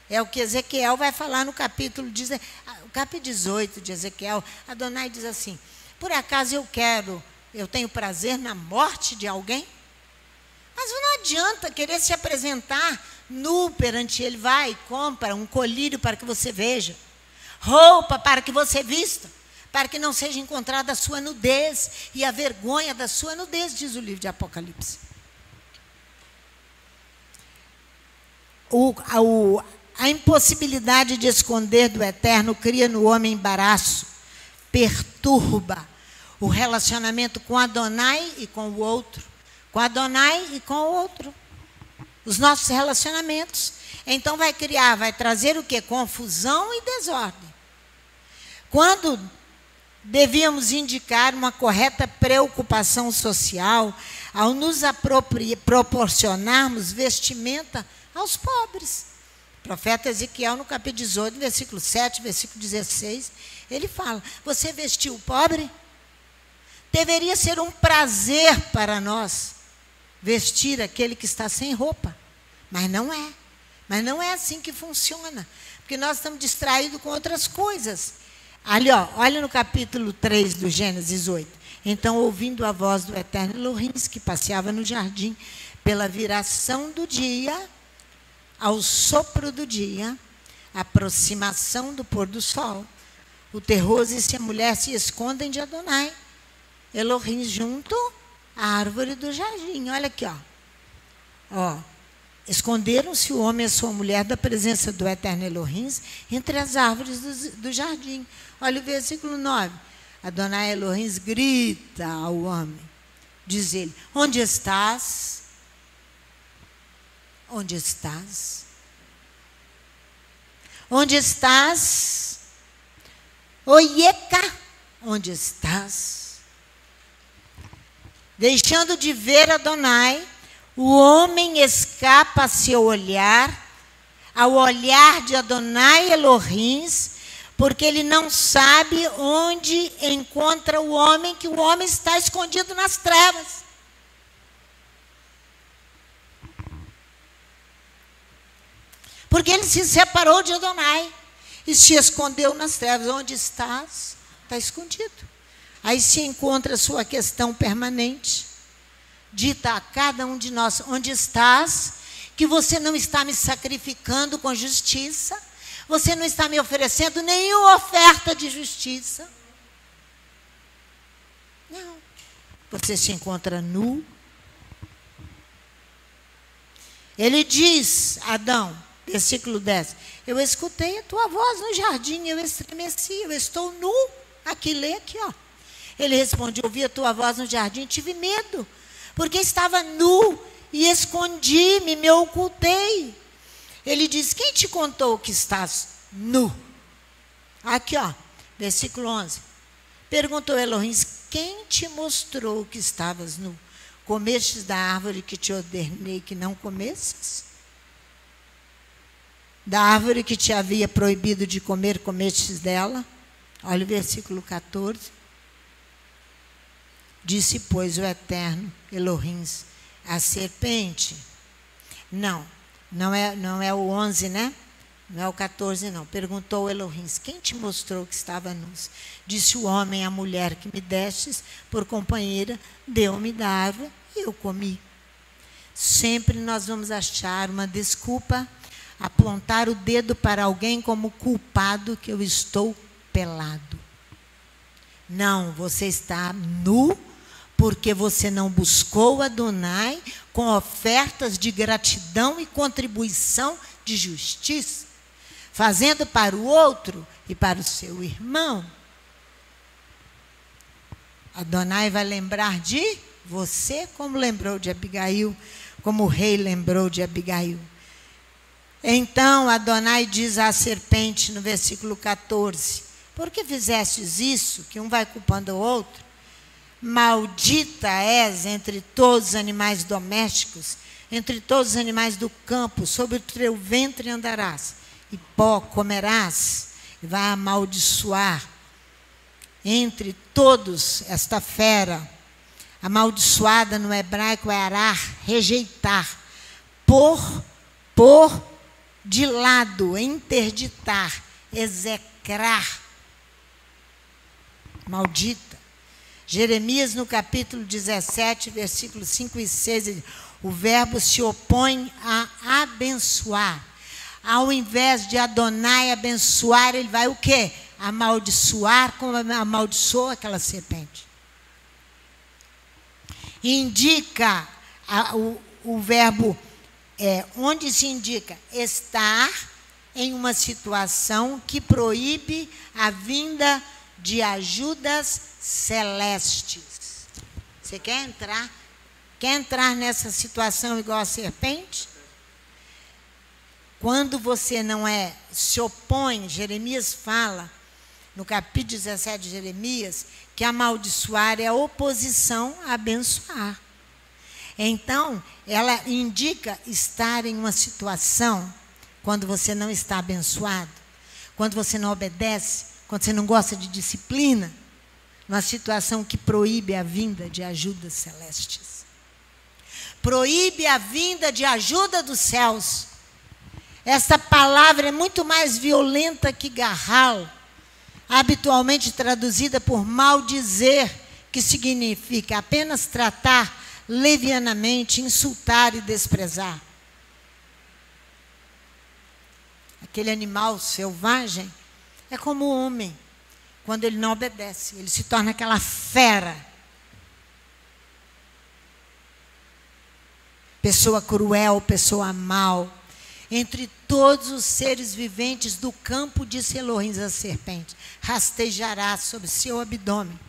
É o que Ezequiel vai falar no capítulo 18 de Ezequiel. Adonai diz assim: por acaso eu quero Eu tenho prazer na morte de alguém? Mas não adianta querer se apresentar nu perante ele. Vai, compra um colírio para que você veja, roupa para que você vista, para que não seja encontrada a sua nudez e a vergonha da sua nudez, diz o livro de Apocalipse. A impossibilidade de esconder do eterno cria no homem embaraço, perturba o relacionamento com Adonai e com o outro, com Adonai e com o outro, os nossos relacionamentos. Então vai trazer o quê? Confusão e desordem. Quando devíamos indicar uma correta preocupação social ao nos proporcionarmos vestimenta aos pobres. O profeta Ezequiel, no capítulo 18, versículo 7, versículo 16, ele fala: você vestiu o pobre? Deveria ser um prazer para nós vestir aquele que está sem roupa. Mas não é. Mas não é assim que funciona. Porque nós estamos distraídos com outras coisas. Ali, olha no capítulo 3 do Gênesis 8. Então, ouvindo a voz do eterno Elohim, que passeava no jardim, pela viração do dia, ao sopro do dia, aproximação do pôr do sol, o terroso e a mulher se escondem de Adonai, Elohim junto à árvore do jardim. Olha aqui, esconderam-se o homem e a sua mulher da presença do eterno Elohim entre as árvores do jardim. Olha o versículo 9. Adonai Elohim grita ao homem, diz ele: onde estás? Onde estás? Onde estás? Oieca, onde estás? Deixando de ver Adonai, o homem escapa a seu olhar, ao olhar de Adonai Elohim, porque ele não sabe onde encontra o homem, que o homem está escondido nas trevas. Porque ele se separou de Adonai e se escondeu nas trevas. Onde estás? Está escondido. Aí se encontra a sua questão permanente, dita a cada um de nós: onde estás? Que você não está me sacrificando com justiça, você não está me oferecendo nenhuma oferta de justiça. Não. Você se encontra nu. Ele diz, Adão, versículo 10, eu escutei a tua voz no jardim, eu estremeci, eu estou nu. Aqui, lê aqui, Ele responde: ouvi a tua voz no jardim, tive medo, porque estava nu e escondi-me, me ocultei. Ele diz: quem te contou que estás nu? Aqui, versículo 11. Perguntou Elohim: quem te mostrou que estavas nu? Comestes da árvore que te ordenei que não comesses? Da árvore que te havia proibido de comer, comestes dela? Olha o versículo 14. Disse, pois, o eterno Elohim à serpente. Não é o 11, né? Não é o 14, não. Perguntou Elohim: quem te mostrou que estava nus? Disse o homem à mulher que me destes por companheira, deu-me da árvore e eu comi. Sempre nós vamos achar uma desculpa, apontar o dedo para alguém como culpado que eu estou pelado. Não, você está nu porque você não buscou Adonai com ofertas de gratidão e contribuição de justiça, fazendo para o outro e para o seu irmão. Adonai vai lembrar de você, como lembrou de Abigail, como o rei lembrou de Abigail. Então Adonai diz à serpente no versículo 14: por que fizestes isso, que um vai culpando o outro? Maldita és entre todos os animais domésticos, entre todos os animais do campo, sobre o teu ventre andarás, e pó comerás, e vai amaldiçoar entre todos esta fera. Amaldiçoada no hebraico é arar, rejeitar, pôr de lado, interditar, execrar. Maldita. Jeremias, no capítulo 17, versículos 5 e 6, ele diz, o verbo se opõe a abençoar. Ao invés de Adonai abençoar, ele vai o quê? Amaldiçoar, como amaldiçoa aquela serpente. Indica o verbo, onde se indica estar em uma situação que proíbe a vinda de ajudas celestes. Você quer entrar? Quer entrar nessa situação igual a serpente? Quando você não se opõe, Jeremias fala, no capítulo 17 de Jeremias, que amaldiçoar é oposição a abençoar. Então, ela indica estar em uma situação, quando você não está abençoado, quando você não obedece, quando você não gosta de disciplina, numa situação que proíbe a vinda de ajudas celestes. Proíbe a vinda de ajuda dos céus. Essa palavra é muito mais violenta que garral, habitualmente traduzida por maldizer, que significa apenas tratar levianamente, insultar e desprezar. Aquele animal selvagem é como o homem, quando ele não obedece, ele se torna aquela fera. Pessoa cruel, pessoa mau. Entre todos os seres viventes do campo, disse Elohim à serpente, rastejarás sobre seu abdômen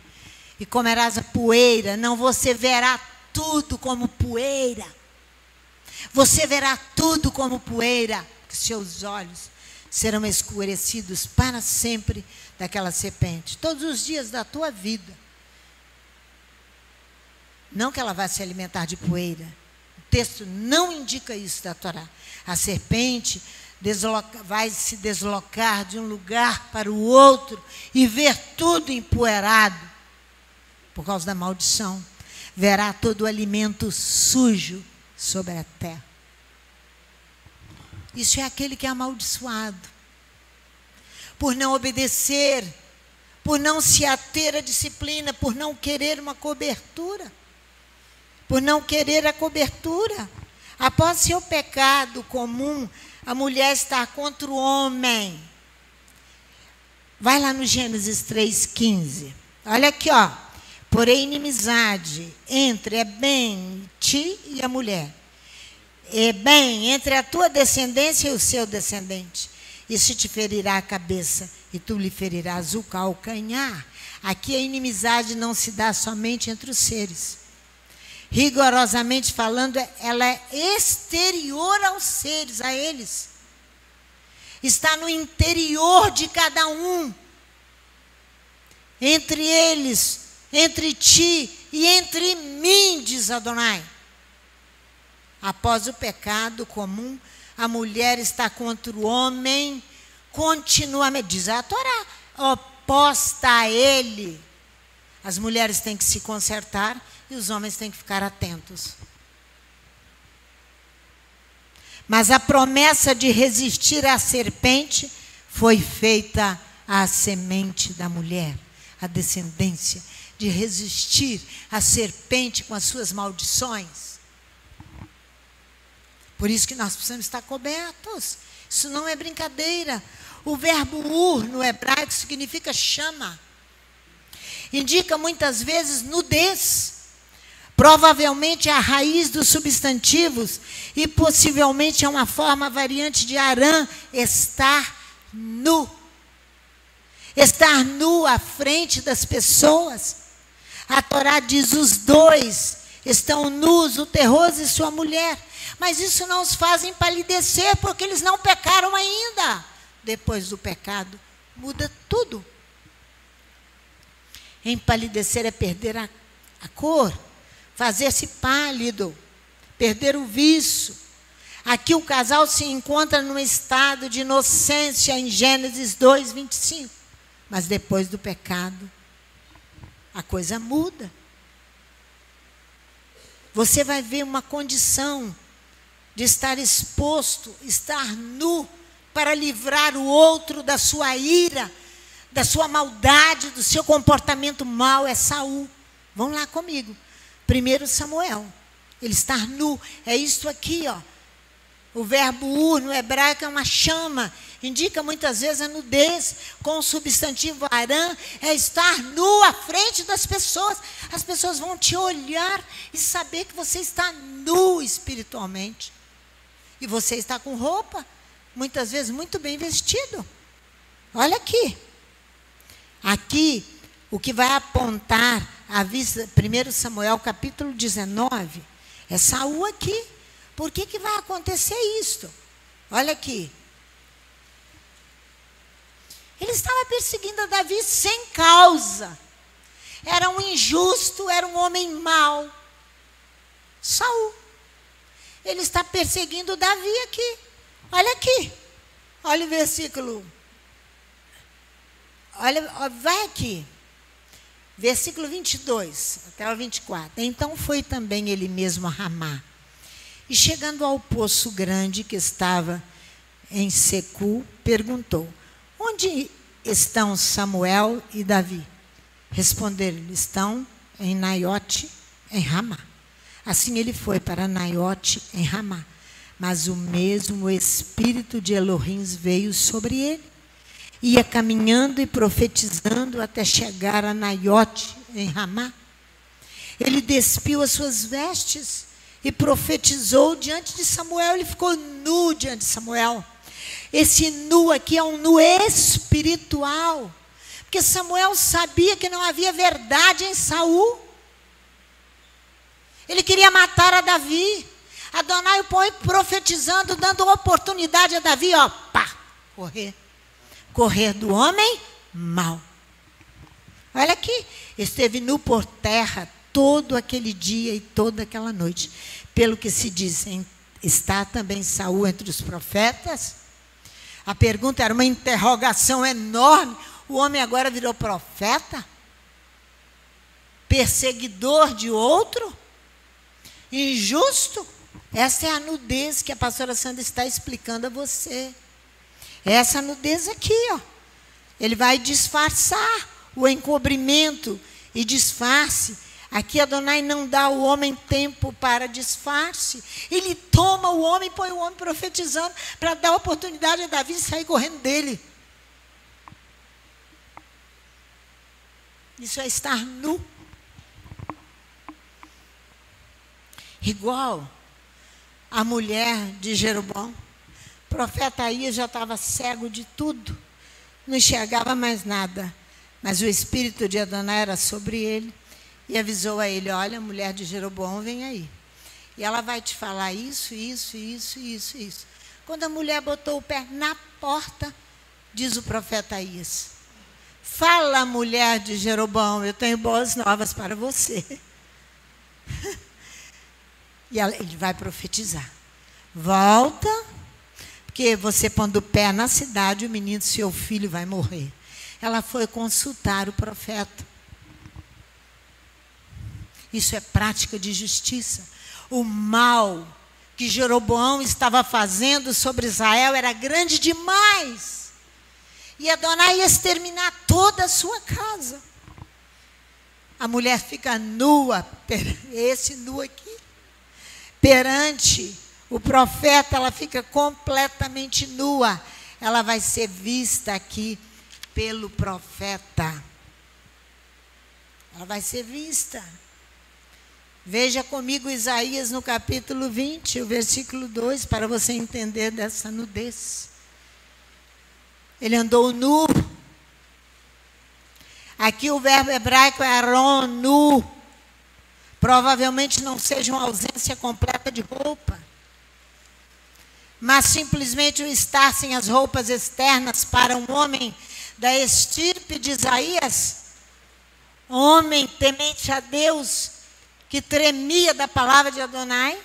e comerás a poeira. Não, você verá tudo como poeira. Você verá tudo como poeira, que seus olhos serão escurecidos para sempre daquela serpente, todos os dias da tua vida. Não que ela vá se alimentar de poeira. O texto não indica isso da Torá. A serpente vai se deslocar de um lugar para o outro e ver tudo empoeirado por causa da maldição. Verá todo o alimento sujo sobre a terra. Isso é aquele que é amaldiçoado. Por não obedecer, por não se ater à disciplina, por não querer uma cobertura. Por não querer a cobertura. Após seu pecado comum, a mulher está contra o homem. Vai lá no Gênesis 3,15. Olha aqui, ó. Porém, inimizade entre bem ti e a mulher. Bem entre a tua descendência e o seu descendente. Isso te ferirá a cabeça e tu lhe ferirás o calcanhar. Aqui a inimizade não se dá somente entre os seres. Rigorosamente falando, ela é exterior aos seres, a eles. Está no interior de cada um. Entre eles, entre ti e entre mim, diz Adonai. Após o pecado comum, a mulher está contra o homem, continuamente, diz a Torá, oposta a ele. As mulheres têm que se consertar e os homens têm que ficar atentos. Mas a promessa de resistir à serpente foi feita à semente da mulher, a descendência, de resistir à serpente com as suas maldições. Por isso que nós precisamos estar cobertos. Isso não é brincadeira. O verbo ur no hebraico significa chama. Indica muitas vezes nudez. Provavelmente é a raiz dos substantivos e possivelmente é uma forma variante de Arã, estar nu. Estar nu à frente das pessoas. A Torá diz, os dois estão nus, o terroso e sua mulher. Mas isso não os faz empalidecer, porque eles não pecaram ainda. Depois do pecado, muda tudo. Empalidecer é perder a cor, fazer-se pálido, perder o viço. Aqui o casal se encontra num estado de inocência em Gênesis 2:25. Mas depois do pecado, a coisa muda. Você vai ver uma condição de estar exposto, estar nu, para livrar o outro da sua ira, da sua maldade, do seu comportamento mau. É Saul. Vão lá comigo. 1 Samuel. Ele está nu. É isso aqui, ó. O verbo ur no hebraico é uma chama. Indica muitas vezes a nudez. Com o substantivo arã, é estar nu à frente das pessoas. As pessoas vão te olhar e saber que você está nu espiritualmente. E você está com roupa, muitas vezes muito bem vestido. Olha aqui. Aqui, o que vai apontar a vista, 1 Samuel capítulo 19, é Saul aqui. Por que vai acontecer isto? Olha aqui. Ele estava perseguindo a Davi sem causa. Era um injusto, era um homem mau. Saul. Ele está perseguindo Davi aqui. Olha aqui. Olha o versículo. Olha, vai aqui. Versículo 22 até o 24. Então foi também ele mesmo a Ramá. E chegando ao poço grande que estava em Secu, perguntou: onde estão Samuel e Davi? Responderam-lhe: estão em Naiote, em Ramá. Assim ele foi para Naiote, em Ramá. Mas o mesmo espírito de Elohim veio sobre ele. Ia caminhando e profetizando até chegar a Naiote, em Ramá. Ele despiu as suas vestes e profetizou diante de Samuel. Ele ficou nu diante de Samuel. Esse nu aqui é um nu espiritual. Porque Samuel sabia que não havia verdade em Saul. Ele queria matar a Davi. Adonai o põe profetizando, dando oportunidade a Davi, ó, pá, correr. Correr do homem mau. Olha aqui, esteve nu por terra todo aquele dia e toda aquela noite. Pelo que se diz, está também Saul entre os profetas? A pergunta era uma interrogação enorme. O homem agora virou profeta? Perseguidor de outro? Injusto? Essa é a nudez que a pastora Sandra está explicando a você. Essa nudez aqui, ó. Ele vai disfarçar o encobrimento e disfarce. Aqui Adonai não dá ao homem tempo para disfarce. Ele toma o homem, põe o homem profetizando para dar oportunidade a Davi sair correndo dele. Isso é estar nu. Igual a mulher de Jeroboão. O profeta Aías já estava cego de tudo, não enxergava mais nada, mas o espírito de Adonai era sobre ele e avisou a ele: olha, a mulher de Jeroboão vem aí, e ela vai te falar isso, isso, isso, isso, isso. Quando a mulher botou o pé na porta, diz o profeta Aías: fala, mulher de Jeroboão, eu tenho boas novas para você. E ele vai profetizar: volta, porque você pondo o pé na cidade, o menino, seu filho, vai morrer. Ela foi consultar o profeta. Isso é prática de justiça. O mal que Jeroboão estava fazendo sobre Israel era grande demais. E Adonai ia exterminar toda a sua casa. A mulher fica nua, esse nu aqui, perante o profeta, ela fica completamente nua. Ela vai ser vista aqui pelo profeta. Ela vai ser vista. Veja comigo Isaías no capítulo 20, o versículo 2, para você entender dessa nudez. Ele andou nu. Aqui o verbo hebraico é aron, nu. Provavelmente não seja uma ausência completa de roupa, mas simplesmente o estar sem as roupas externas para um homem da estirpe de Isaías, homem temente a Deus, que tremia da palavra de Adonai.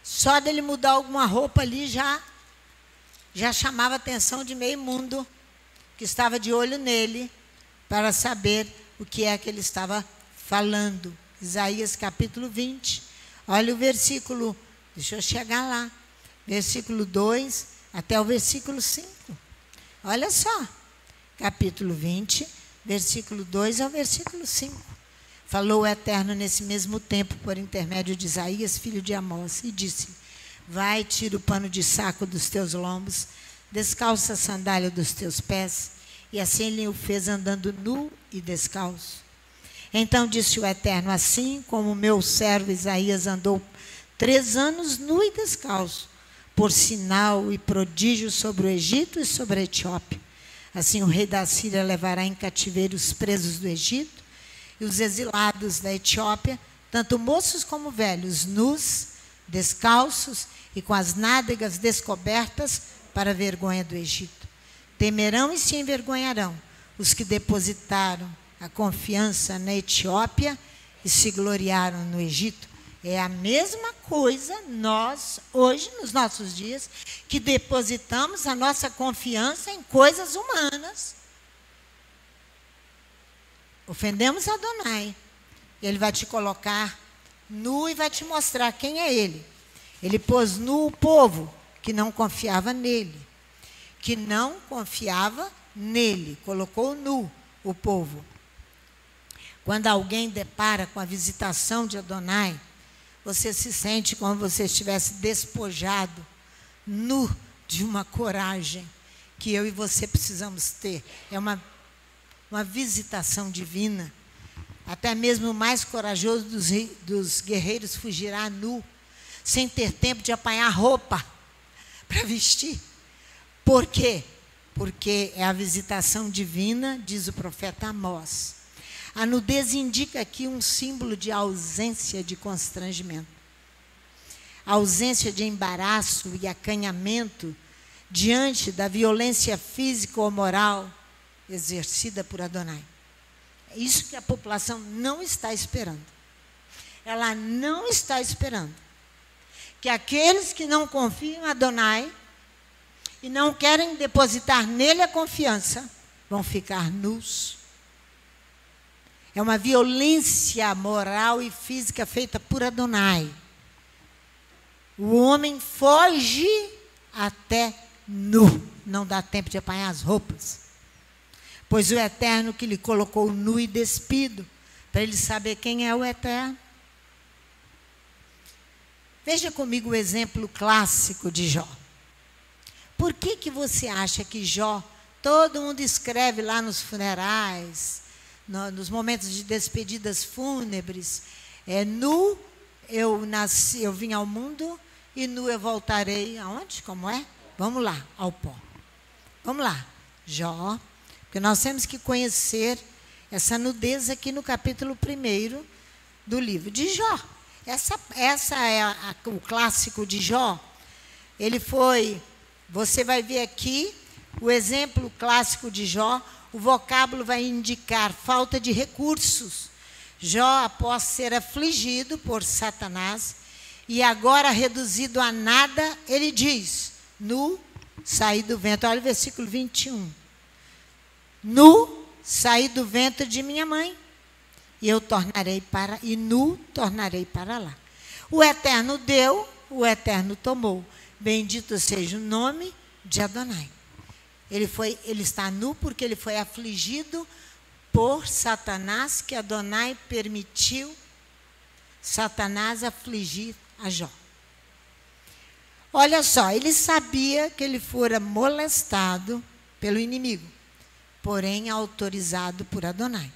Só dele mudar alguma roupa ali já chamava a atenção de meio mundo, que estava de olho nele, para saber o que é que ele estava falando. Isaías capítulo 20. Olha o versículo, deixa eu chegar lá. Versículo 2 até o versículo 5. Olha só. Capítulo 20, versículo 2 ao versículo 5. Falou o Eterno nesse mesmo tempo, por intermédio de Isaías, filho de Amós, e disse: vai, tira o pano de saco dos teus lombos, descalça a sandália dos teus pés. E assim ele o fez andando nu e descalço. Então disse o Eterno: assim como o meu servo Isaías andou 3 anos nu e descalço, por sinal e prodígio sobre o Egito e sobre a Etiópia, assim o rei da Síria levará em cativeiro os presos do Egito e os exilados da Etiópia, tanto moços como velhos, nus, descalços e com as nádegas descobertas, para a vergonha do Egito. Temerão e se envergonharão os que depositaram a confiança na Etiópia e se gloriaram no Egito. É a mesma coisa nós, hoje, nos nossos dias, que depositamos a nossa confiança em coisas humanas. Ofendemos Adonai. Ele vai te colocar nu e vai te mostrar quem é ele. Ele pôs nu o povo que não confiava nele. Que não confiava nele. Colocou nu o povo. Quando alguém depara com a visitação de Adonai, você se sente como se você estivesse despojado, nu de uma coragem que eu e você precisamos ter. É uma visitação divina. Até mesmo o mais corajoso dos guerreiros fugirá nu, sem ter tempo de apanhar roupa para vestir. Por quê? Porque é a visitação divina, diz o profeta Amós. A nudez indica aqui um símbolo de ausência de constrangimento. A ausência de embaraço e acanhamento diante da violência física ou moral exercida por Adonai. É isso que a população não está esperando. Ela não está esperando que aqueles que não confiam em Adonai e não querem depositar nele a confiança vão ficar nus. É uma violência moral e física feita por Adonai. O homem foge até nu. Não dá tempo de apanhar as roupas. Pois o Eterno que lhe colocou nu e despido, para ele saber quem é o Eterno. Veja comigo o exemplo clássico de Jó. Por que você acha que Jó, todo mundo escreve lá nos funerais, nos momentos de despedidas fúnebres, nu eu nasci, eu vim ao mundo e nu eu voltarei aonde? Como é? Vamos lá, ao pó. Vamos lá, Jó, porque nós temos que conhecer essa nudez aqui no capítulo 1 do livro de Jó. Essa é o clássico de Jó. Ele foi, você vai ver aqui o exemplo clássico de Jó. O vocábulo vai indicar falta de recursos. Jó, após ser afligido por Satanás e agora reduzido a nada, ele diz: nu, saí do ventre. Olha o versículo 21. Nu, saí do ventre de minha mãe, e nu tornarei para lá. O Eterno deu, o Eterno tomou. Bendito seja o nome de Adonai. Ele está nu porque ele foi afligido por Satanás, que Adonai permitiu Satanás afligir a Jó. Olha só, ele sabia que ele fora molestado pelo inimigo, porém autorizado por Adonai.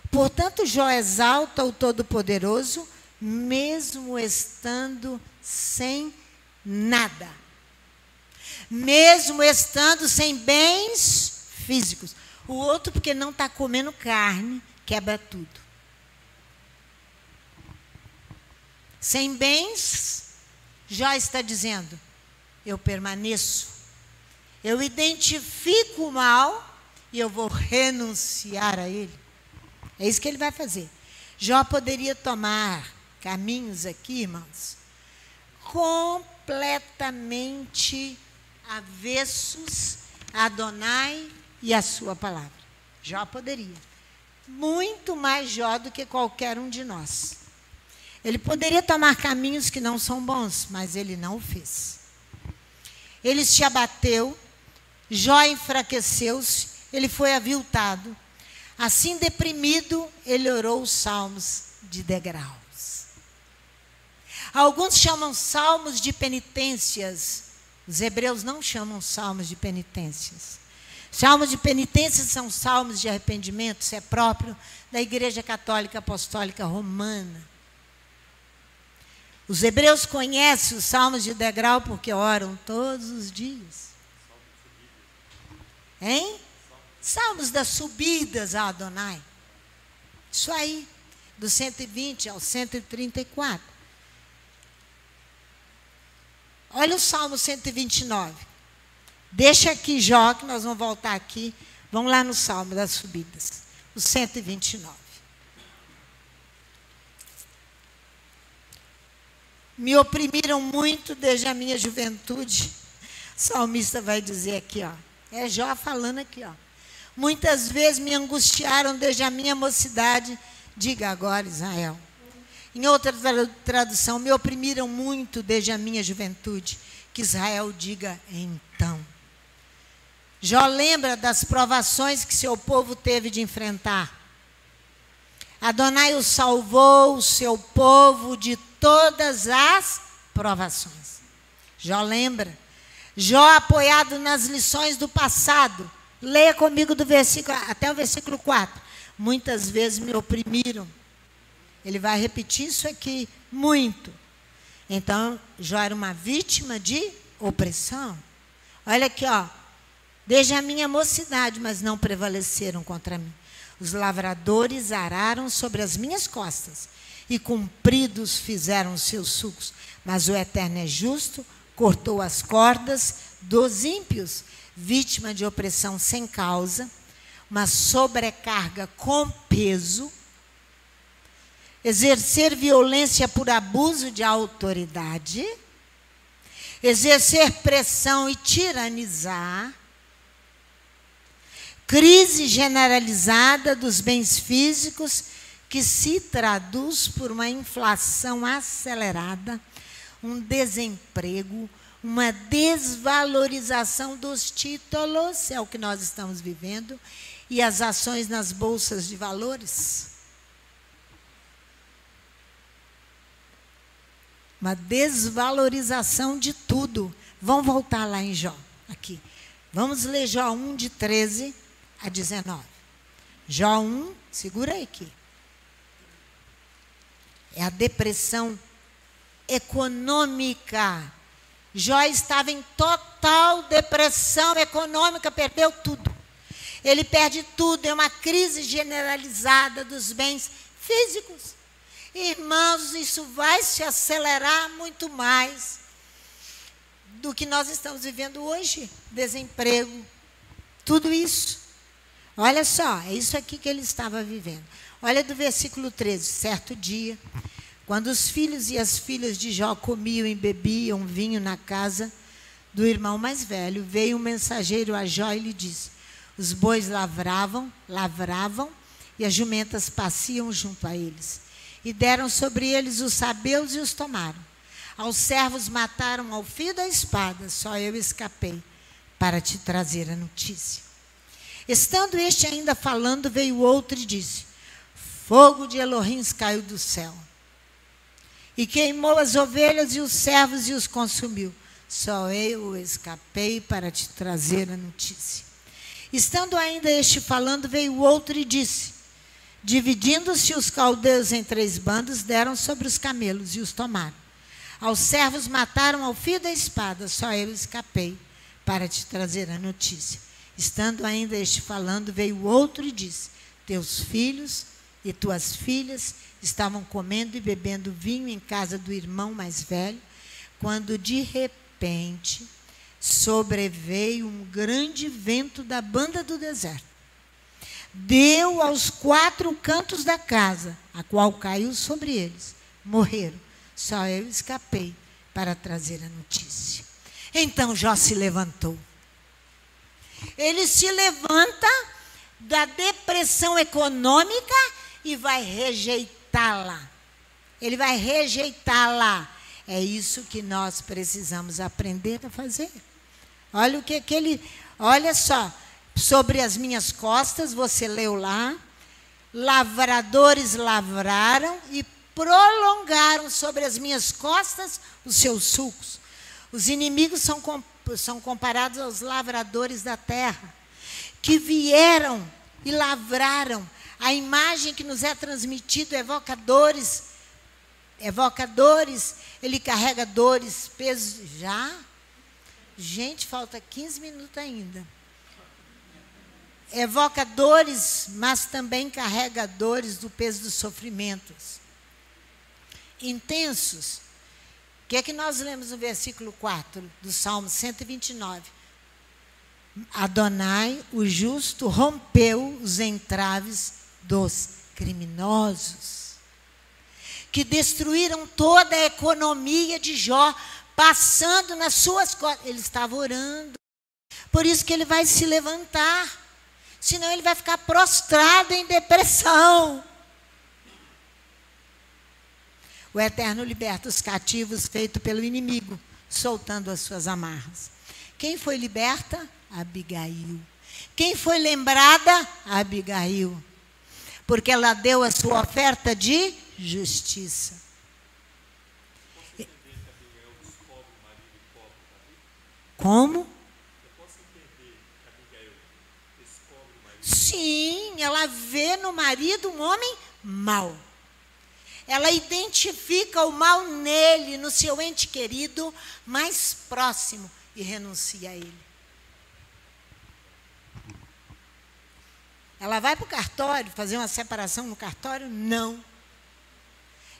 Portanto, Jó exalta o Todo-Poderoso, mesmo estando sem nada. Mesmo estando sem bens físicos. O outro, porque não está comendo carne, quebra tudo. Sem bens, Jó está dizendo: eu permaneço. Eu identifico o mal e eu vou renunciar a ele. É isso que ele vai fazer. Jó poderia tomar caminhos aqui, irmãos, completamente avessos a Adonai e a sua palavra. Jó poderia. Muito mais Jó do que qualquer um de nós. Ele poderia tomar caminhos que não são bons, mas ele não o fez. Ele se abateu, Jó enfraqueceu-se, ele foi aviltado. Assim deprimido, ele orou os salmos de degraus. Alguns chamam salmos de penitências. Os hebreus não chamam salmos de penitências. Salmos de penitências são salmos de arrependimento, isso é próprio da Igreja Católica Apostólica Romana. Os hebreus conhecem os salmos de degrau porque oram todos os dias. Hein? Salmos das subidas a Adonai. Isso aí, do 120 ao 134. Olha o Salmo 129. Deixa aqui Jó, que nós vamos voltar aqui. Vamos lá no Salmo das subidas. O 129. Me oprimiram muito desde a minha juventude. O salmista vai dizer aqui, ó. É Jó falando aqui, ó. Muitas vezes me angustiaram desde a minha mocidade. Diga agora, Israel. Em outra tradução, me oprimiram muito desde a minha juventude. Que Israel diga então. Jó lembra das provações que seu povo teve de enfrentar. Adonai o salvou, o seu povo, de todas as provações. Jó lembra. Jó apoiado nas lições do passado. Leia comigo do versículo, até o versículo 4. Muitas vezes me oprimiram. Ele vai repetir isso aqui, muito. Então, Jó era uma vítima de opressão. Olha aqui, ó. Desde a minha mocidade, mas não prevaleceram contra mim. Os lavradores araram sobre as minhas costas, e compridos fizeram seus sulcos. Mas o Eterno é justo, cortou as cordas dos ímpios, vítima de opressão sem causa, uma sobrecarga com peso, exercer violência por abuso de autoridade, exercer pressão e tiranizar, crise generalizada dos bens físicos que se traduz por uma inflação acelerada, um desemprego, uma desvalorização dos títulos, é o que nós estamos vivendo, e as ações nas bolsas de valores. Uma desvalorização de tudo. Vamos voltar lá em Jó, aqui. Vamos ler Jó 1, de 13 a 19. Jó 1, segura aí aqui. É a depressão econômica. Jó estava em total depressão econômica, perdeu tudo. Ele perde tudo, é uma crise generalizada dos bens físicos. Irmãos, isso vai se acelerar muito mais do que nós estamos vivendo hoje. Desemprego, tudo isso. Olha só, é isso aqui que ele estava vivendo. Olha do versículo 13. Certo dia, quando os filhos e as filhas de Jó comiam e bebiam vinho na casa do irmão mais velho, veio um mensageiro a Jó e lhe disse: os bois lavravam, e as jumentas pasciam junto a eles. E deram sobre eles os sabeus e os tomaram. Aos servos mataram ao fio da espada, só eu escapei para te trazer a notícia. Estando este ainda falando, veio outro e disse: fogo de Elohim caiu do céu e queimou as ovelhas e os servos e os consumiu. Só eu escapei para te trazer a notícia. Estando ainda este falando, veio outro e disse: dividindo-se os caldeus em 3 bandos, deram sobre os camelos e os tomaram. Aos servos mataram ao fio da espada, só eu escapei para te trazer a notícia. Estando ainda este falando, veio outro e disse: teus filhos e tuas filhas estavam comendo e bebendo vinho em casa do irmão mais velho, quando de repente sobreveio um grande vento da banda do deserto. Deu aos 4 cantos da casa, a qual caiu sobre eles. Morreram. Só eu escapei para trazer a notícia. Então Jó se levantou. Ele se levanta da depressão econômica e vai rejeitá-la. Ele vai rejeitá-la. É isso que nós precisamos aprender a fazer. Olha o que ele... Olha só. Sobre as minhas costas, você leu lá, lavradores lavraram e prolongaram sobre as minhas costas os seus sulcos. Os inimigos são comparados aos lavradores da terra, que vieram e lavraram. A imagem que nos é transmitida evoca dores, ele carrega dores, pesos. Já? Gente, falta 15 minutos ainda. Evoca dores, mas também carrega dores do peso dos sofrimentos intensos. O que é que nós lemos no versículo 4 do Salmo 129? Adonai, o justo, rompeu os entraves dos criminosos, que destruíram toda a economia de Jó, passando nas suas costas. Ele estava orando. Por isso que ele vai se levantar. Senão ele vai ficar prostrado em depressão. O Eterno liberta os cativos feitos pelo inimigo, soltando as suas amarras. Quem foi liberta? Abigail. Quem foi lembrada? Abigail. Porque ela deu a sua oferta de justiça. Posso entender que Abigail descobre o marido pobre Davi? Como? Eu posso entender que Abigail descobre o marido? Sim, ela vê no marido um homem mau. Ela identifica o mal nele, no seu ente querido mais próximo, e renuncia a ele. Ela vai para o cartório, fazer uma separação no cartório? Não.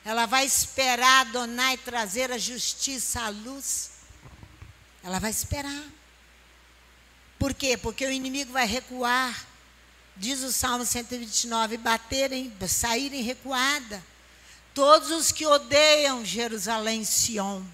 Ela vai esperar Adonai trazer a justiça à luz? Ela vai esperar. Por quê? Porque o inimigo vai recuar. Diz o Salmo 129, saírem recuada. Todos os que odeiam Jerusalém, Sião.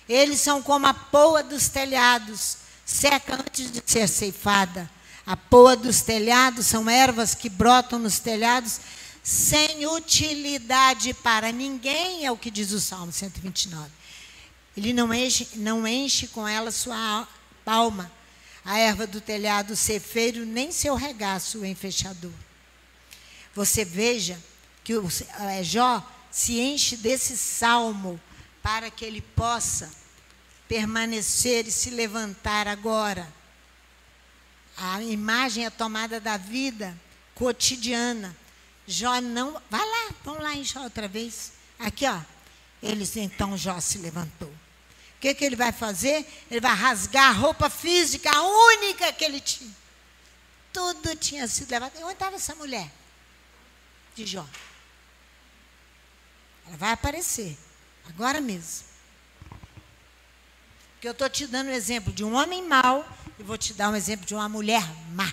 Eles são como a poa dos telhados, seca antes de ser ceifada. A poa dos telhados são ervas que brotam nos telhados sem utilidade para ninguém, é o que diz o Salmo 129. Ele não enche com ela sua palma, a erva do telhado, o cefeiro, nem seu regaço, o enfechador. Você veja que Jó se enche desse salmo para que ele possa permanecer e se levantar agora. A imagem é tomada da vida cotidiana. Jó não... Vai lá, vamos lá em Jó outra vez. Aqui, ó. Então Jó se levantou. O que ele vai fazer? Ele vai rasgar a roupa física, a única que ele tinha. Tudo tinha sido levado. Onde estava essa mulher? De Jó. Ela vai aparecer, agora mesmo. Porque eu estou te dando um exemplo de um homem mau e vou te dar um exemplo de uma mulher má.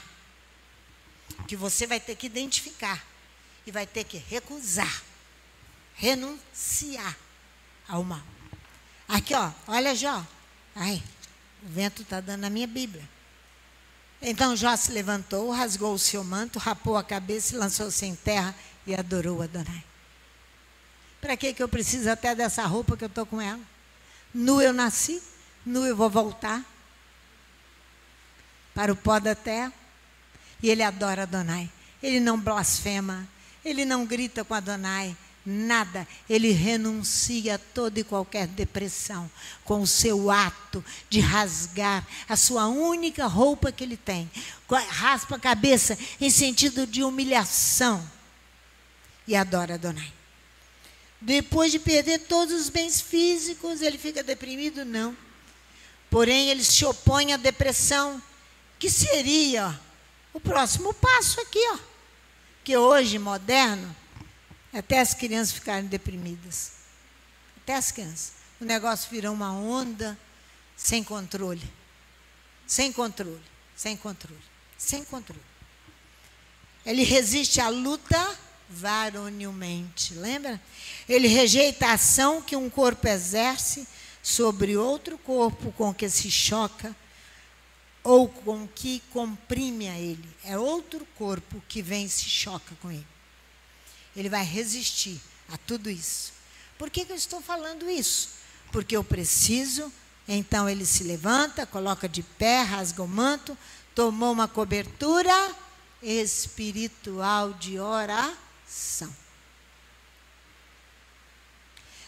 Que você vai ter que identificar e vai ter que recusar, renunciar ao mal. Aqui, ó, olha Jó. Ai, o vento está dando na minha Bíblia. Então Jó se levantou, rasgou o seu manto, rapou a cabeça e lançou-se em terra e adorou Adonai. Para que eu preciso até dessa roupa que eu estou com ela? Nu eu nasci, nu eu vou voltar para o pó da terra. E ele adora Adonai. Ele não blasfema, ele não grita com Adonai, nada. Ele renuncia a toda e qualquer depressão com o seu ato de rasgar a sua única roupa que ele tem. Raspa a cabeça em sentido de humilhação e adora Adonai. Depois de perder todos os bens físicos, ele fica deprimido? Não. Porém, ele se opõe à depressão, que seria o próximo passo aqui, ó. Que hoje, moderno, até as crianças ficarem deprimidas. Até as crianças. O negócio virou uma onda sem controle. Sem controle, sem controle, sem controle. Ele resiste à luta varonilmente, lembra? Ele rejeita a ação que um corpo exerce sobre outro corpo com que se choca ou com que comprime a ele. É outro corpo que vem e se choca com ele. Ele vai resistir a tudo isso. Por que eu estou falando isso? Porque eu preciso. Então ele se levanta, coloca de pé, rasga o manto, tomou uma cobertura espiritual de oração.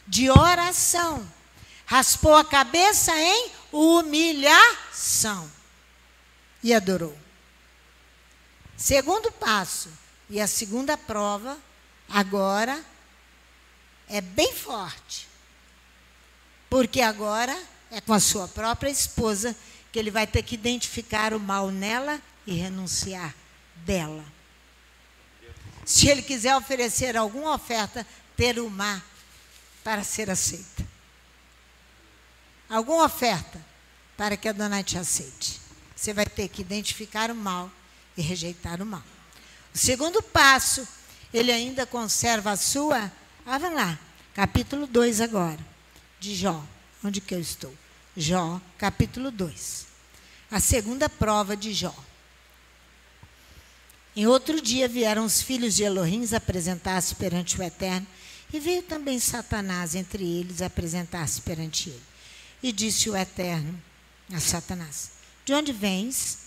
De oração. Raspou a cabeça em humilhação. E adorou. Segundo passo. E a segunda prova, agora, é bem forte. Porque agora é com a sua própria esposa que ele vai ter que identificar o mal nela e renunciar dela. Se ele quiser oferecer alguma oferta, terumá, para ser aceita. Alguma oferta para que Adonai te aceite. Você vai ter que identificar o mal e rejeitar o mal. O segundo passo, ele ainda conserva a sua... Vamos lá, capítulo 2 agora, de Jó. Onde que eu estou? Jó, capítulo 2. A segunda prova de Jó. Em outro dia vieram os filhos de Elohim apresentar-se perante o Eterno, e veio também Satanás entre eles apresentar-se perante ele. E disse o Eterno a Satanás: de onde vens?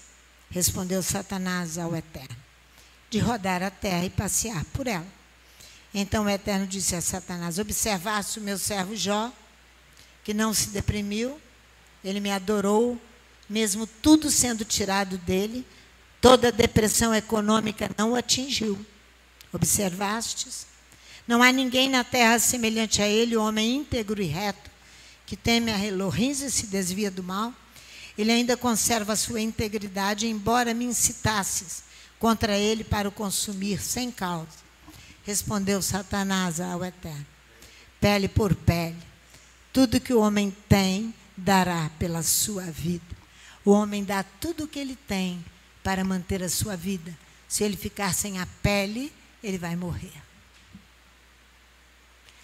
Respondeu Satanás ao Eterno: de rodar a terra e passear por ela. Então o Eterno disse a Satanás: observaste o meu servo Jó, que não se deprimiu, ele me adorou, mesmo tudo sendo tirado dele, toda depressão econômica não o atingiu. Observastes? Não há ninguém na terra semelhante a ele, homem íntegro e reto, que teme a Elohim e se desvia do mal. Ele ainda conserva a sua integridade, embora me incitasses contra ele para o consumir sem causa. Respondeu Satanás ao Eterno: pele por pele. Tudo que o homem tem, dará pela sua vida. O homem dá tudo o que ele tem para manter a sua vida. Se ele ficar sem a pele, ele vai morrer.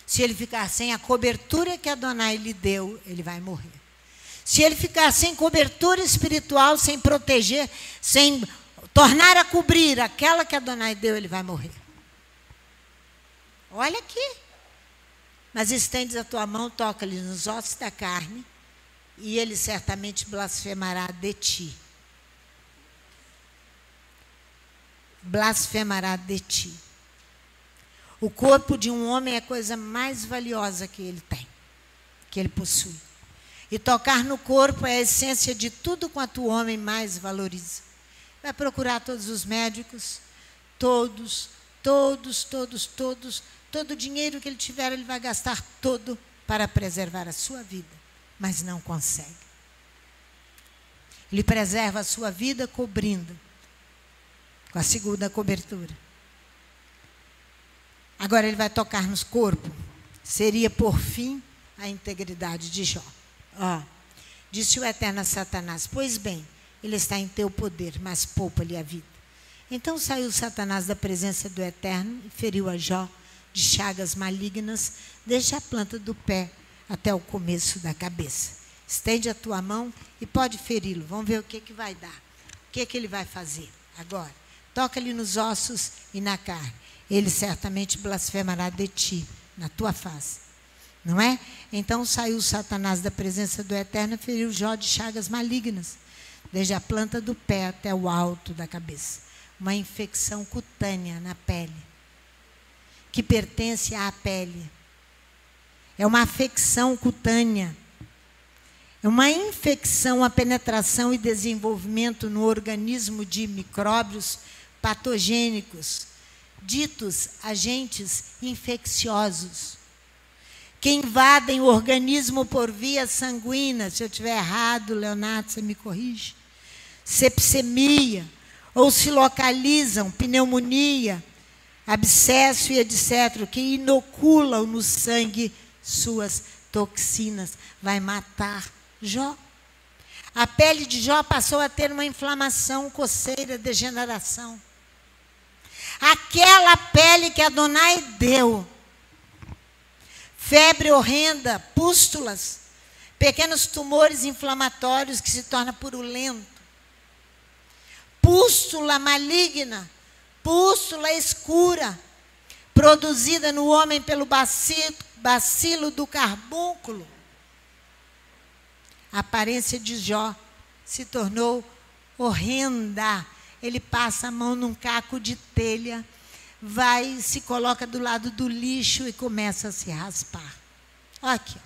Se ele ficar sem a cobertura que Adonai lhe deu, ele vai morrer. Se ele ficar sem cobertura espiritual, sem proteger, sem tornar a cobrir aquela que Adonai deu, ele vai morrer. Olha aqui. Mas estendes a tua mão, toca-lhe nos ossos da carne, e ele certamente blasfemará de ti. Blasfemará de ti. O corpo de um homem é a coisa mais valiosa que ele tem, que ele possui. E tocar no corpo é a essência de tudo quanto o homem mais valoriza. Vai procurar todos os médicos, todo o dinheiro que ele tiver, ele vai gastar todo para preservar a sua vida, mas não consegue. Ele preserva a sua vida cobrindo com a segunda cobertura. Agora ele vai tocar nos corpos. Seria, por fim, a integridade de Jó. Disse o Eterno a Satanás: pois bem, ele está em teu poder, mas poupa-lhe a vida. Então saiu Satanás da presença do Eterno e feriu a Jó de chagas malignas, desde a planta do pé até o começo da cabeça. Estende a tua mão e pode feri-lo. Vamos ver o que vai dar. O que ele vai fazer agora. Toca-lhe nos ossos e na carne. Ele certamente blasfemará de ti, na tua face. Não é? Então saiu Satanás da presença do Eterno e feriu Jó de chagas malignas, desde a planta do pé até o alto da cabeça. Uma infecção cutânea na pele, que pertence à pele. É uma afecção cutânea. É uma infecção, a penetração e desenvolvimento no organismo de micróbios patogênicos, ditos agentes infecciosos, que invadem o organismo por via sanguínea. Se eu estiver errado, Leonardo, você me corrige. Sepsemia, ou se localizam, pneumonia, abscesso e etc., que inoculam no sangue suas toxinas. Vai matar Jó. A pele de Jó passou a ter uma inflamação, coceira, degeneração. Aquela pele que Adonai deu. Febre horrenda, pústulas, pequenos tumores inflamatórios que se tornam purulento. Pústula maligna, pústula escura, produzida no homem pelo bacilo do carbúnculo. A aparência de Jó se tornou horrenda. ele passa a mão num caco de telha, vai, se coloca do lado do lixo e começa a se raspar. Olha aqui.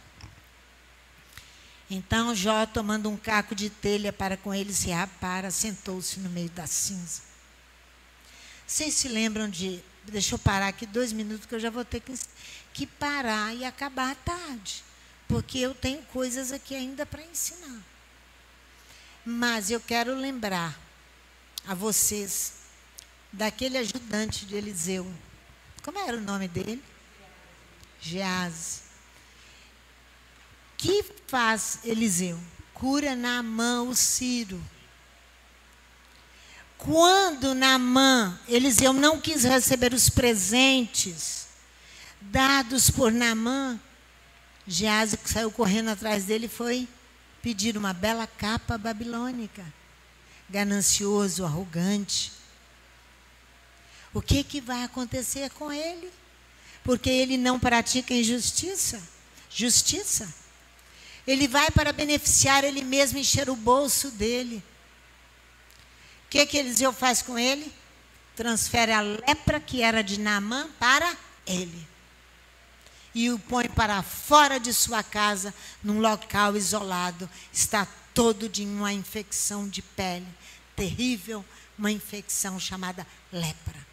Então Jó, tomando um caco de telha para com ele se rapar, assentou-se no meio da cinza. Vocês se lembram de... Deixa eu parar aqui 2 minutos, que eu já vou ter que parar e acabar à tarde. Porque eu tenho coisas aqui ainda para ensinar. Mas eu quero lembrar a vocês daquele ajudante de Eliseu. Como era o nome dele? Geazi. Que faz Eliseu? Cura Naamã, o sírio. Quando Naamã, Eliseu não quis receber os presentes dados por Naamã, Geazi saiu correndo atrás dele e foi pedir uma bela capa babilônica. Ganancioso, arrogante. O que vai acontecer com ele? Porque ele não pratica injustiça. Justiça. Ele vai para beneficiar ele mesmo, encher o bolso dele. O que Eliseu faz com ele? Transfere a lepra que era de Naamã para ele. E o põe para fora de sua casa, num local isolado. Está todo de uma infecção de pele terrível, uma infecção chamada lepra.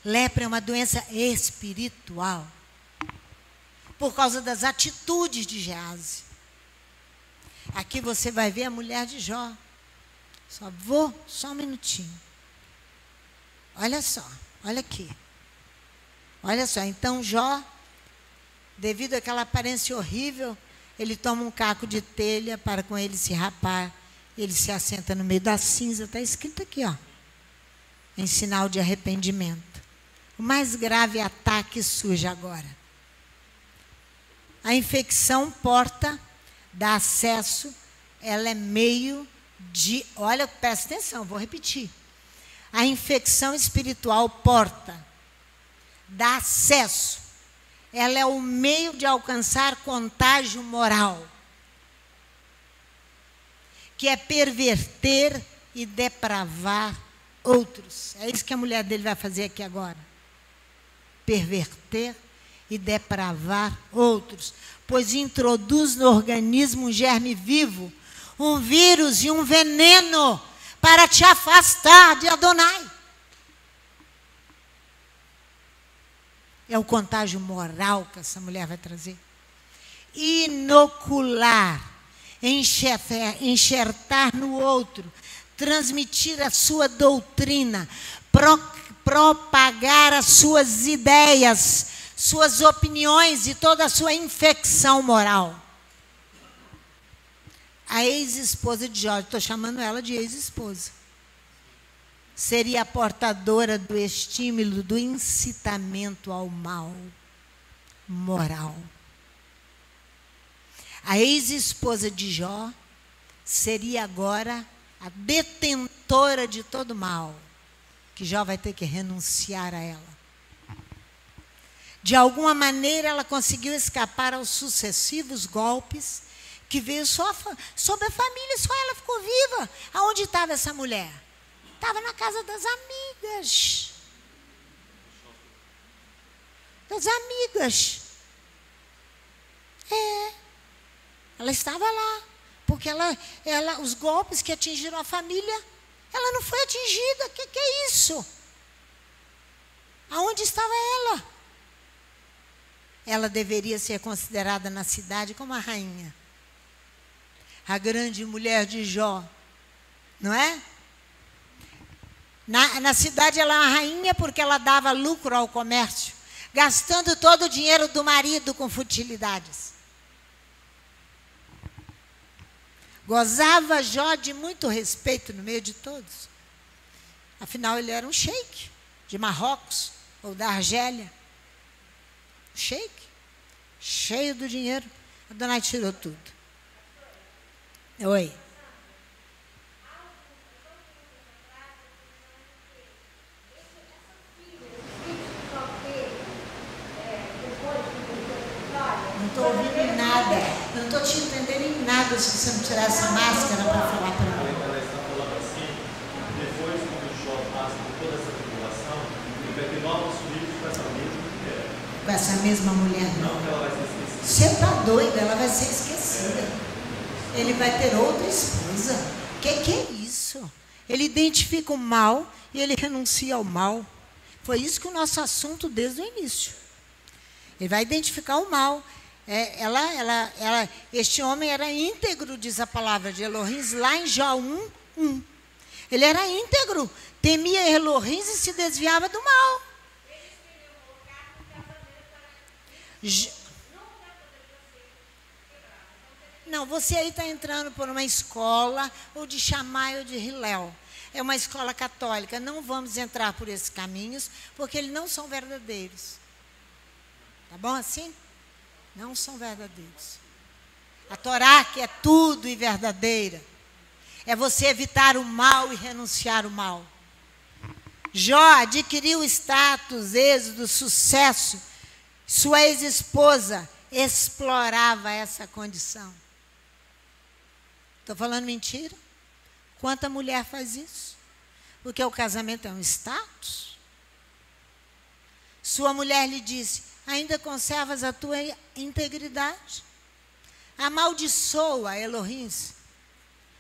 Lepra é uma doença espiritual, por causa das atitudes de Geazi. Aqui você vai ver a mulher de Jó. Só um minutinho. Olha só, olha aqui. Olha só, então Jó, devido àquela aparência horrível, ele toma um caco de telha para com ele se rapar. Ele se assenta no meio da cinza, está escrito aqui, ó, em sinal de arrependimento. O mais grave ataque surge agora. A infecção porta, dá acesso, ela é meio de... Olha, presta atenção, vou repetir. A infecção espiritual porta, dá acesso. Ela é o meio de alcançar contágio moral, que é perverter e depravar outros. É isso que a mulher dele vai fazer aqui agora. Perverter e depravar outros, pois introduz no organismo um germe vivo, um vírus e um veneno para te afastar de Adonai. É o contágio moral que essa mulher vai trazer. Inocular, enxertar no outro, transmitir a sua doutrina, propagar as suas ideias, suas opiniões e toda a sua infecção moral. A ex-esposa de Jó, estou chamando ela de ex-esposa, seria a portadora do estímulo, do incitamento ao mal moral. A ex-esposa de Jó seria agora a detentora de todo mal, que Jó vai ter que renunciar a ela. De alguma maneira, ela conseguiu escapar aos sucessivos golpes que veio sobre a família, só ela ficou viva. Aonde estava essa mulher? Estava na casa das amigas. Das amigas. Ela estava lá. Porque os golpes que atingiram a família, ela não foi atingida. O que é isso? Aonde estava ela? Ela deveria ser considerada na cidade como a rainha. A grande mulher de Jó. Não é? Na cidade ela é uma rainha porque ela dava lucro ao comércio, gastando todo o dinheiro do marido com futilidades. Gozava Jó de muito respeito no meio de todos. Afinal, ele era um sheik de Marrocos ou da Argélia. Sheik, cheio do dinheiro. Adonai tirou tudo. Oi. Não estou ouvindo nada. Não estou te entendendo em nada se você não tirar essa máscara para falar para mim. Ela está falando assim, depois quando Jó com essa mesma mulher. Não, que ela vai ser esquecida. Você está doido, ela vai ser esquecida. Ele vai ter outra esposa. Que é isso? Ele identifica o mal e ele renuncia ao mal. Foi isso que o nosso assunto desde o início. Ele vai identificar o mal. Este homem era íntegro, diz a palavra de Elohim, lá em Jó 1:1. Ele era íntegro, temia Elohim e se desviava do mal. Não, você aí está entrando por uma escola ou de Shammai ou de Hillel. É uma escola católica. Não vamos entrar por esses caminhos, porque eles não são verdadeiros. Tá bom assim? Não são verdadeiros. A Torá, que é tudo e verdadeira, é você evitar o mal e renunciar ao mal. Jó adquiriu status, êxito, sucesso. Sua ex-esposa explorava essa condição. Estou falando mentira? Quanta mulher faz isso? Porque o casamento é um status. Sua mulher lhe disse: ainda conservas a tua integridade? Amaldiçoa Elohim.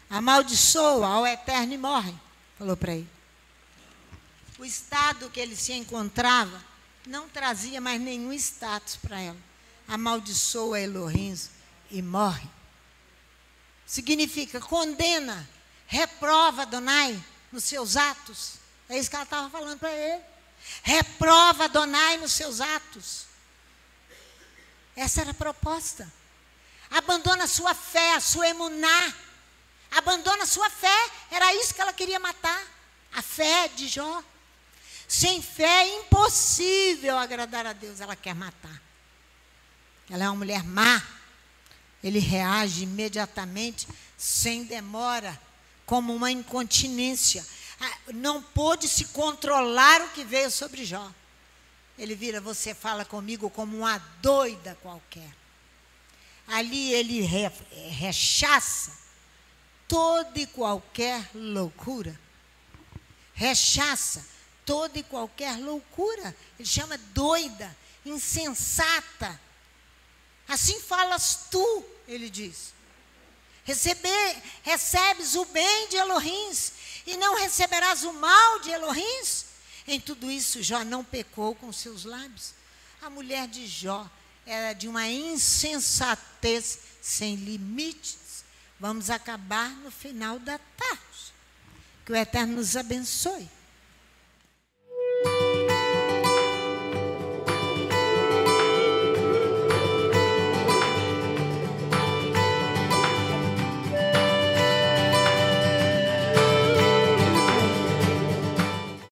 Amaldiçoa ao Eterno e morre. Falou para ele. O estado que ele se encontrava não trazia mais nenhum status para ela. Amaldiçoa Elohim e morre. Significa condena, reprova Adonai nos seus atos. É isso que ela estava falando para ele. Reprova Adonai nos seus atos. Essa era a proposta. Abandona a sua fé, a sua emuná. Abandona a sua fé. Era isso que ela queria matar. A fé de Jó. Sem fé é impossível agradar a Deus. Ela quer matar. Ela é uma mulher má. Ele reage imediatamente, sem demora, como uma incontinência. Não pôde se controlar o que veio sobre Jó. Ele vira: você fala comigo como uma doida qualquer. Ali ele rechaça toda e qualquer loucura. Rechaça toda e qualquer loucura. Ele chama doida, insensata. Assim falas tu, ele diz. Recebes o bem de Elohim e não receberás o mal de Elohim? Em tudo isso, Jó não pecou com seus lábios. A mulher de Jó era de uma insensatez sem limites. Vamos acabar no final da tarde. Que o Eterno nos abençoe.